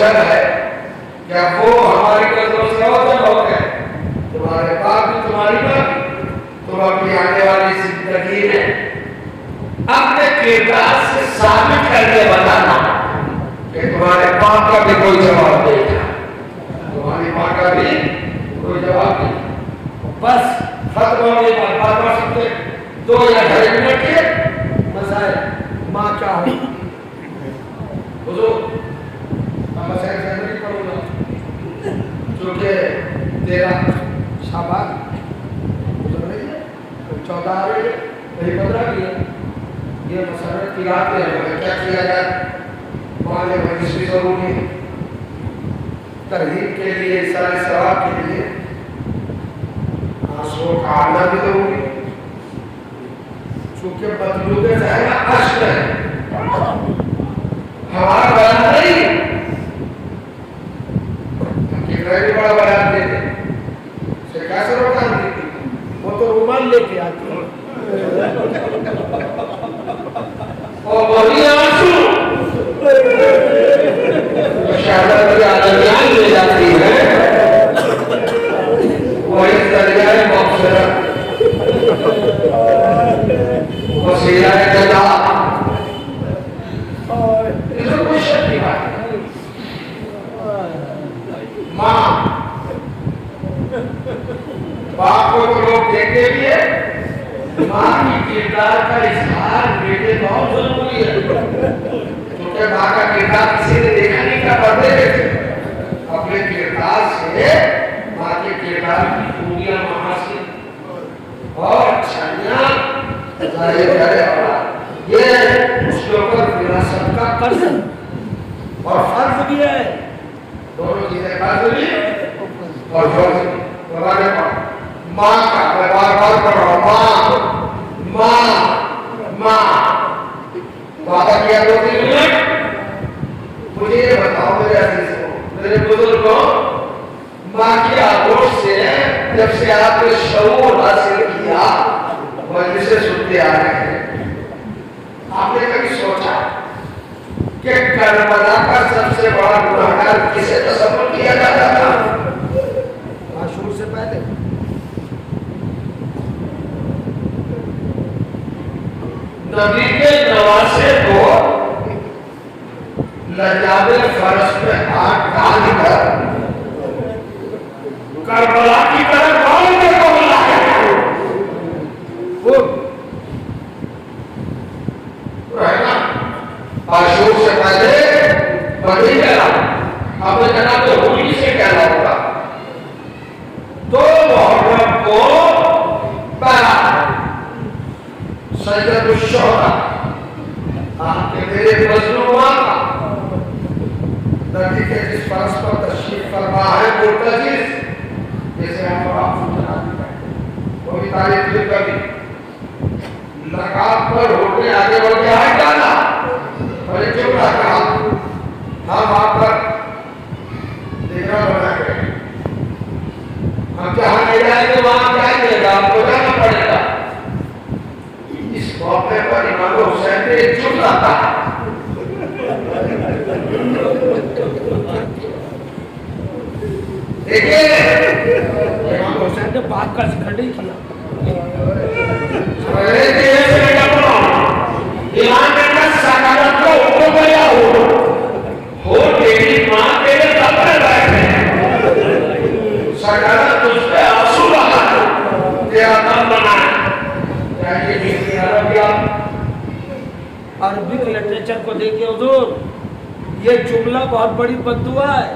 مطلب ہے کہ وہ ہماری نظروں سے اوجل ہو گئے، تمہارے باپ بھی تمہاری باپ، تم اپنی آنے والی زندگی میں اپنے کردار سے ثابت کر کے بتانا کہ تمہارے باپ کا بھی کوئی جواب نہیں تھا، تمہاری ماں کا بھی کوئی جواب نہیں، بس ختم ہو گئی بات پڑھ سکتے 2 یا 2.5 منٹ کے مسائل، ماں کیا ہو حضور مسائل سے نہیں پڑھوں گا چونکہ تیرا شاباش گزر رہی ہے 14 آ رہی ہے وہی 15 کی ہے، یہ مسرت کی رات ہے، کیا کیا جائے؟ مالے مجلس بھی ضروری ہے، ترغیب کے لیے سارے ثواب کے لیے آنسو کا آنا بھی ضروری ہے، چونکہ مطلوب ظاہرہ عشق ہے، ہمارا بیان نہیں، ہم کتنا بھی بڑا بیان دیتے اسے کیسے روکان دیتی، وہ تو رومان لے کے آتی ہے اور وہی آنسو شہادت کی عالمیان لے جاتی ہے، وہی دریائے مغفرت وسیلہ جزا، اس میں کوئی شک نہیں بات ہے۔ ماں باپ کو تو لوگ دیکھتے بھی ہے، ماں کی کردار کا اظہار بیٹے بہت ضروری ہے، کیونکہ ماں کا کردار کسی نے دیکھا نہیں تھا، پردے میں تھے، اپنے کردار سے ماں کے کردار کی خوبیاں محاسن اور اچھائیاں ظاہر کرے، یہ اس کے اوپر وراثت کا قرض اور فرض بھی ہے، دونوں چیزیں قرض بھی اور فرض بھی۔ ماں کا میں بار بار پڑھ رہا ہوں، ماں ماں وعدہ کیا 2-3 منٹ، مجھے یہ بتاؤ میرے عزیزوں میرے بزرگوں، ماں کی آگوش سے جب سے آپ نے شعور حاصل کیا مجلسیں سنتے آ رہے ہیں، آپ نے کبھی سوچا کہ کربلا کا سب سے بڑا گناہگار کسے تصور کیا جاتا تھا؟ عاشور سے پہلے نبی کے نواسے کو لجاب فرش پہ ہاتھ ڈال کر کربلا کی طرف دوڑنے کو بلایا، وہ رہنا عاشور سے پہلے بڑی کہلا، اب جناب ہولی سے کہلا ہوگا، 2 محرم کو پہلا سجدۃ الشہداء، آپ کے میرے مظلومان کا نبی کے جس فرض پر تشریف فرما ہے مرتجز، جیسے ہم آپ سننا دیتا ہے وہ بھی تاریخ دل کبھی لقاب پر ہوتے آگے بڑھ کے آئے جانا اور ایک جملہ کہا، ہم آپ پر دیکھنا بنا گئے، ہم جہاں لے جائیں گے وہاں جائیں گے، آپ کو جانا پڑے گا۔ اس موقع پر امام حسین نے ایک جملہ کہا، دیکھیں امام حسین نے بات کا ذکر نہیں کیا، ایمان میں سکارت کو اوپر گیا ہو تیری ماں تیرے سب میں بیٹھے، سکارت تجھ پہ آنسو رہا ہے، تیرا دم بنا ہے۔ عربک لٹریچر کو دیکھیں حضور، یہ جملہ بہت بڑی بددعا ہے،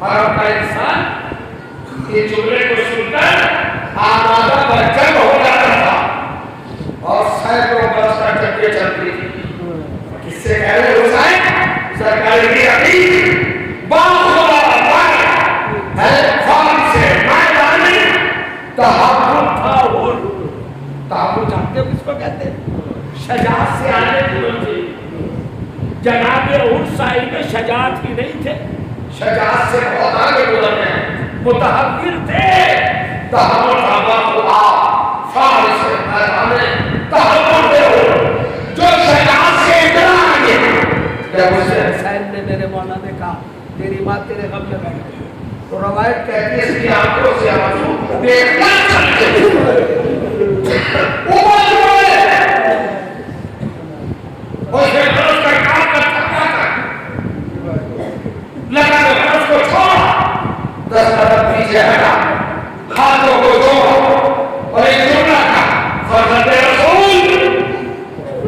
عرب کا انسان یہ جملے کو سن کر آمادہ برجم ہو جاتا تھا اور سینکڑوں برس کا چکے چلتی تھی۔ کس سے کہہ رہے حسین؟ سرکار کی عقید باخبر ہے فارم سے میدان میں تحفظ تھا، اور تحفظ جانتے ہو کس کو کہتے ہیں؟ شجاعت سے آنے کی وجہ، جناب اون صاحب شجاعت ہی نہیں تھے، شجاعت سے بہت آگے گزرنے متحیر تھے، تحمل آبا خدا فارس میدان تحمل دے ہو جو شجاعت سے اتنا آگے۔ جب حسین نے میرے مولا نے کہا تو روایت کہتی ہے اس کی آنکھوں سے آنسو دیکھنا چاہتے اوپر ہوئے اس نے درست کا کام کرتا لگا کہ درست کو چھوڑا 10 قدم پیچھے ہٹا ہاتھوں کو چھوڑا اور ایک جملہ کا فرزند رسول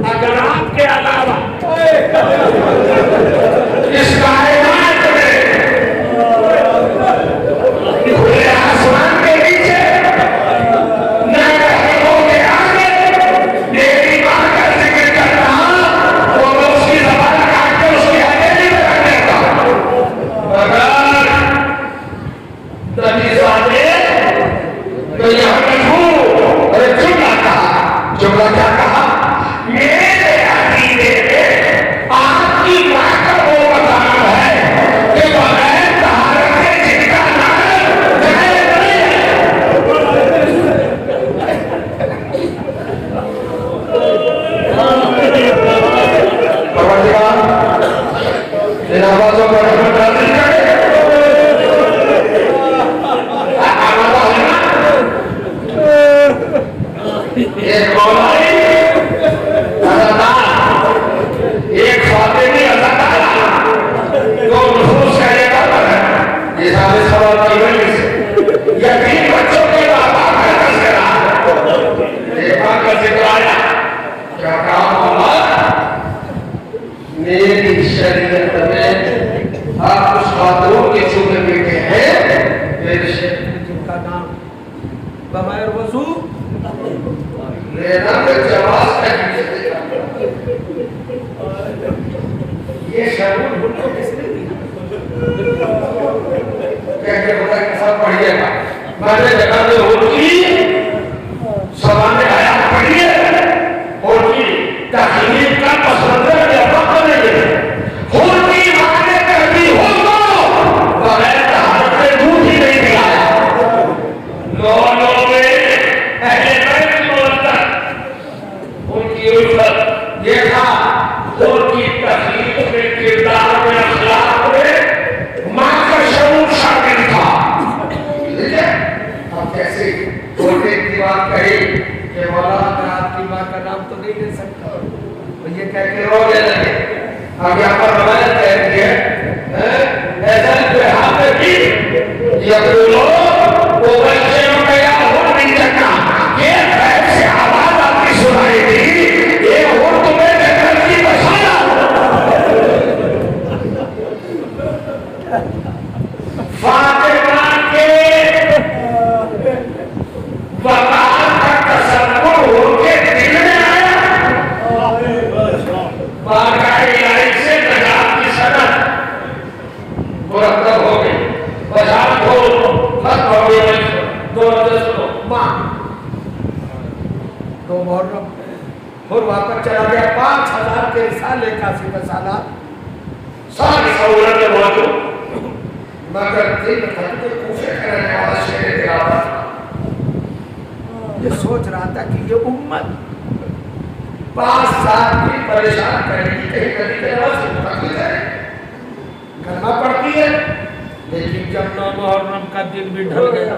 اگر آپ کے علاوہ اس کائنات میں کھلے آسمان کے نیچے نہ رحموں کے آگے میری ماں کا ذکر کر رہا تو میں اس کی زبان کاٹ کے اس کی حویلی میں رکھ دیتا اگر نتیجہ تو یہاں میں ہوں اور ایک جملہ کہا جملہ کیا کہا میرے عقیدے میں آپ کی ماں کا وہ مقام ہے کہ بغیر طہارت کے جن کا نام جائز نہیں ہے پروردگار ان آوازوں پر رحمت نازل کرے ایک مولائی ایک فاطمی اللہ تعالیٰ دو نفوس کا ایک عمل ہے یہ سارے سوال کی وجہ سے یقین بچوں کے بابا کا تذکرہ ایک بات کا ذکر آیا کیا کہا مولا میری شریعت میں آپ اس خاتون کے چونکہ بیٹے ہیں میری شریعت جن کا نام بغیر وضو لینا میں جواز کا یہ شرور بھٹو کس نے دیا کہتے بتا کے ساتھ پڑھئے گا میں نے جگہ میں ہوتی سوال میں آیا پڑھئے ہوتی تحلیل کا مسئلہ میں اب کرنے گئے ہوتی مانے کہتی ہو تو بغیر تحارت میں دودھ ہی نہیں دلایا لولو میں اہل بیت ان کی عزت یہ تھا ان کی تخلیق میں کردار میں اخلاق میں ماں کا شعور شامل تھا ٹھیک ہے اب کیسے چھوٹے کی بات کہی کہ مولا میں آپ کی ماں کا نام تو نہیں لے سکتا تو یہ کہہ کے رونے لگے اب یہاں پر روایت کہتی ہے ایسا جو ہاتھ کی یقولو وہ بچے میں یا ہو نہیں سکتا یہ غیب سے آواز آپ کی سنائی دی یہ ہو تمہیں جنت کی بشارہ فاطمہ کے وقار کا تصور ہو کے دل میں آیا بارگاہ الہی سے نجات کی سند مرتب ہو گئی بشارت ہو ختم ہو گئی دو رجسٹر ماں دو محرم اور واپس چلا گیا 5000 کے رسالے کا رسالات ساری سہولت موجود مگر دل خط کوفے کرنے والا شہر تلاوت یہ سوچ رہا تھا کہ یہ امت 5 سال کی پریشان کرے گی کہیں کبھی کے نواز سے متقل کرے کلمہ پڑھتی ہے لیکن جب 9 محرم کا دن بھی ڈھل گیا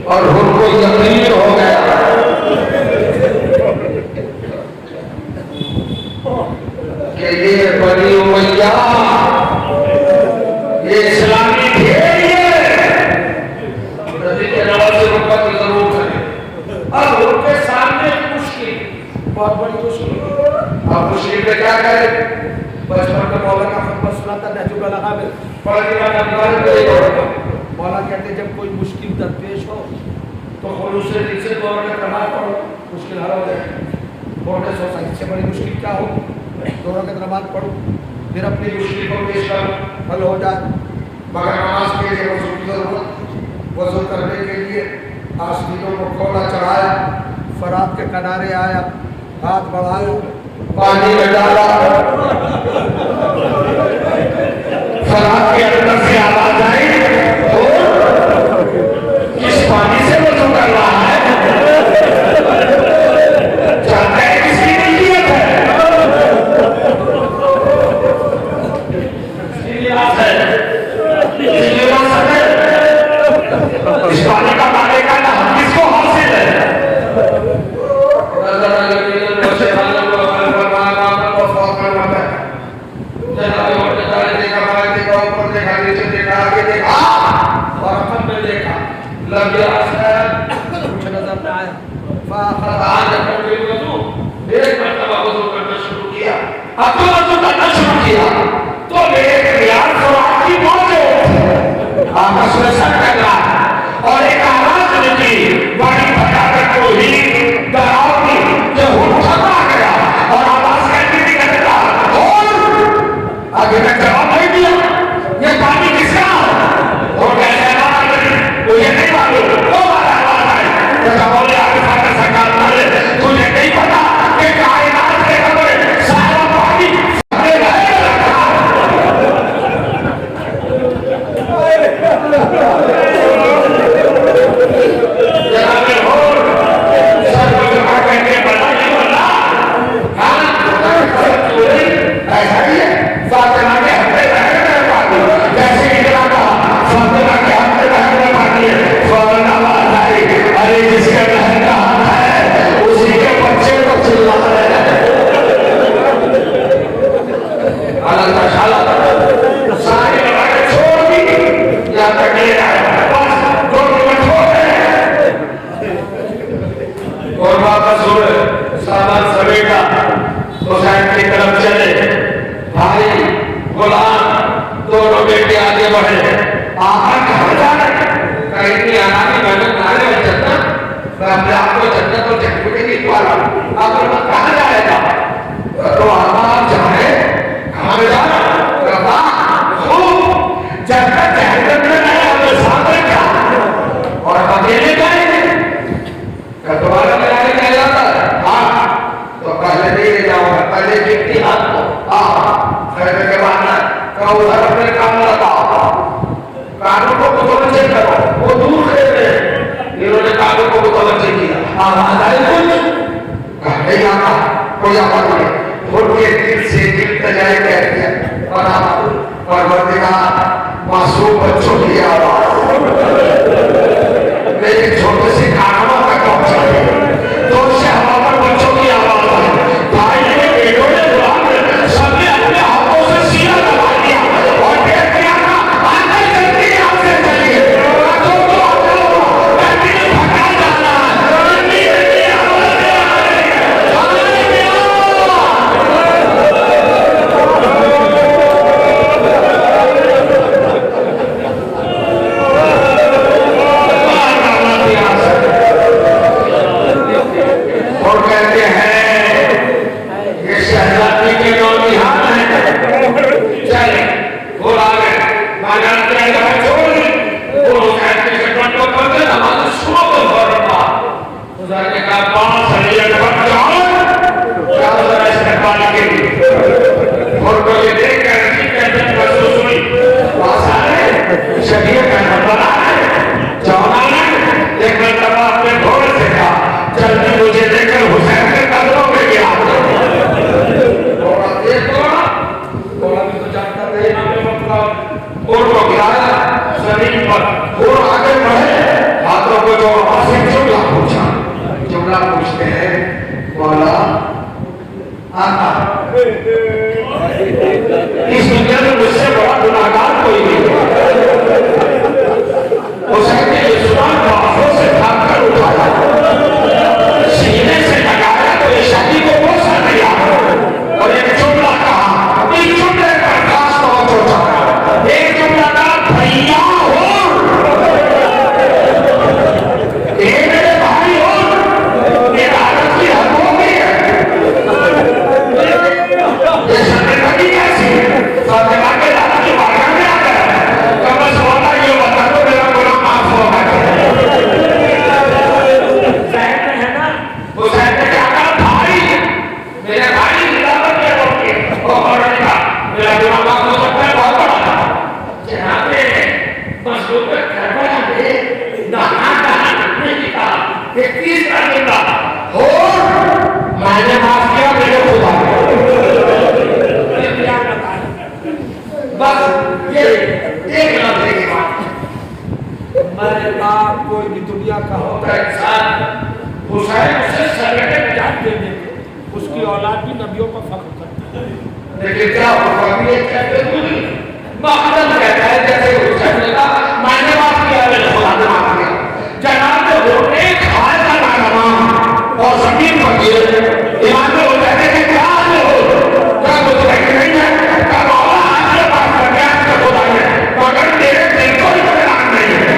اور ان کو یقین ہو گیا کہ یہ بنی امیہ یہ اسلامی بھیڑ نبی کے نواز سے رکبت ضرور کرے اب ان کے سامنے مشکل بہت بڑی مشکل اب مشکل پہ کیا کرے بچپن کا مولا کا خطبہ سنا تھا نہج البلاغہ میں پڑھنے کا نبیان کو ایک ہوگا مولا کہتے جب کوئی مشکل درپیش ہو تو خلوص دل سے دور میں نماز پڑھو مشکل حل ہو جائے بولنے سوچا اس سے بڑی مشکل کیا ہو دو رکعت نماز پڑھو پھر اپنی مشکل کو پیش کرو حل ہو جائے مگر نماز کے لیے وضو کی ضرورت وضو کرنے کے لیے آستینوں کو کھولا چڑھایا فرات کے کنارے آیا ہاتھ بڑھایا پانی میں ڈالا فرات کے اندر سے آواز آئی کس پانی سے وضو کر رہا ہے جانتا ہے کس کی نیت ہے اس پانی کا مالک کا نام کس کو حاصل ہے؟ اب تو وضو کرنا شروع کیا تو ایک ریاض سوراخ کی موجود آپس میں سر کر رہا اور ایک آواز نکلی بڑی بھٹاکت کو ہی دراؤ کی کہ ہوں چھپا گیا اور آواز کہتی تھی کرتا اور آگے تک جواب نہیں دیا یہ پانی کس کا اور کیسے آواز نہیں وہ یہ نہیں معلوم وہ آواز آئی تو جب بولے آگے فاتح سرکار مالے تجھے نہیں پتا کہ کائنات کے خبریں سارا پانی میں آپ کوئی بھی دنیا کا ہوتا انسان حسین اسے سرگٹ نجات دے دے اس کی اولاد بھی نبیوں پر فخر کرتی ہے. لیکن کیا ہوگا بھی ایک کہتے ہوئی مقدم کہتا ہے جیسے حسین نے کہا میں نے معاف کیا میں نے خدا نے معاف کیا. جناب وہ ایک خواہد کا نام اور زمین پر گئے ایمان میں وہ کہتے ہیں کیا آنے ہو کیا مجھے نہیں ہے کیا مولا آج کے پاس کریات کا خدا ہے مگر میرے دل کو ہی بلان نہیں ہے.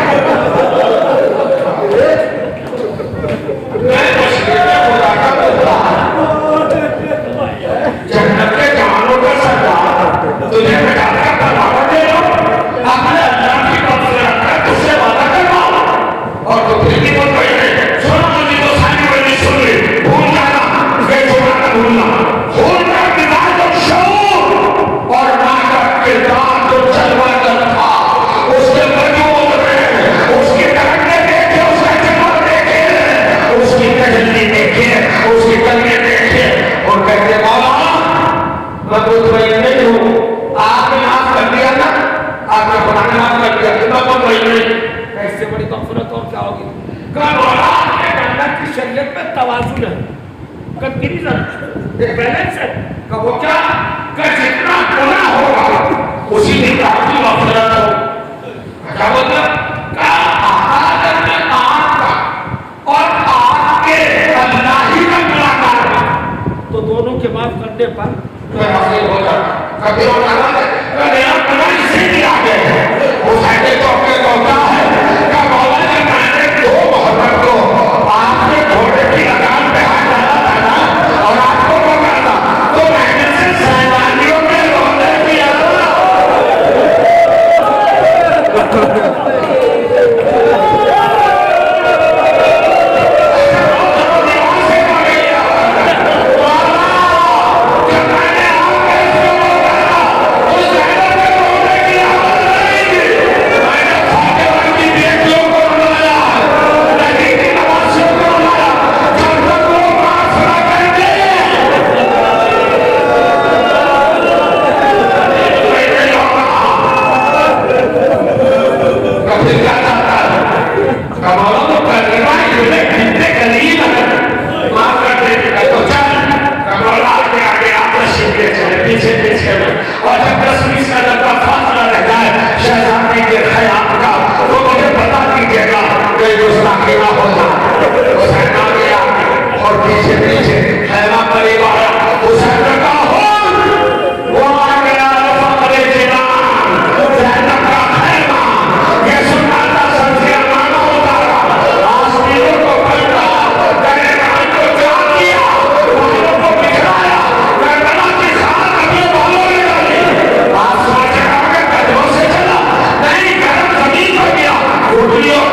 میں مشکل میں خدا کا بلان جنت کے جوانوں کا سردار تجھے بٹھانے کا بلان دے رہا اپنے اللہ کی مغفرت کا تجھ سے وعدہ کرواؤ اور تو پھر بھی بول رہے ہیں سنو مجھے تو ساری بڑی سن لی بھول جانا کہ چھوڑا نہ بھولنا بھول کر مزاج اور شعور اور نہ کر کردار جو جلوہ گر تھا اس کے وجود میں اس کی ترقی دیکھے اس کا جمال دیکھے اس کی تجلی دیکھے اس کی تلنے دیکھے اور کہتے مولا میں مطمئن نہیں ہوں آپ نے معاف کر دیا نا آپ نے خدا نے معاف کر دیا میں مطمئن نہیں. اس سے بڑی مغفرت اور کیا ہوگی. کہ مولا آپ کے اللہ کی شریعت میں توازن ہے کنٹینیوس ایک بیلنس ہے کہ وہ کیا کہ جتنا گناہ ہوگا اسی میں کافی مغفرت ہو. کیا مطلب کہ حالت میں آپ کا اور آپ کے اللہ ہی کا ملاقات تو دونوں کے معاف کرنے پر میں حاصل ہو جاتا. کبھی وہ کہا ہے کہ میرا گناہ اسی میں آ گئے وہ سائڈے تو اپنے ہوتا ہے کہ مولا نے میں نے دو محبت کو آپ کے گھوڑے کی لگام پہ ہاتھ ڈالا تھا نا اور آپ کو پکڑا تھا تو میں نے سے سیلانیوں میں رونے کیا اور جب 10-20 قدم کا فاصلہ رہ جائے شہزادی کے خیال کا تو مجھے بتا دیجیے گا کہ گستاخی نہ ہونا. حسین آ گیا اور پیچھے پیچھے خیمہ قریب آیا. حسین نے کہا ہو وہ آ گیا فخر جنان زینب کا خیمہ یہ سناتا سبزیاں مانا اتارا آسمیوں کو پلٹا درمیان کو جان دیا والوں کو بکھرایا کربلا کی خان ابھی بالوں میں ڈالی آسمان چڑھا کے قدموں سے چلا نہیں گرم زمین پر گیا گھٹنیوں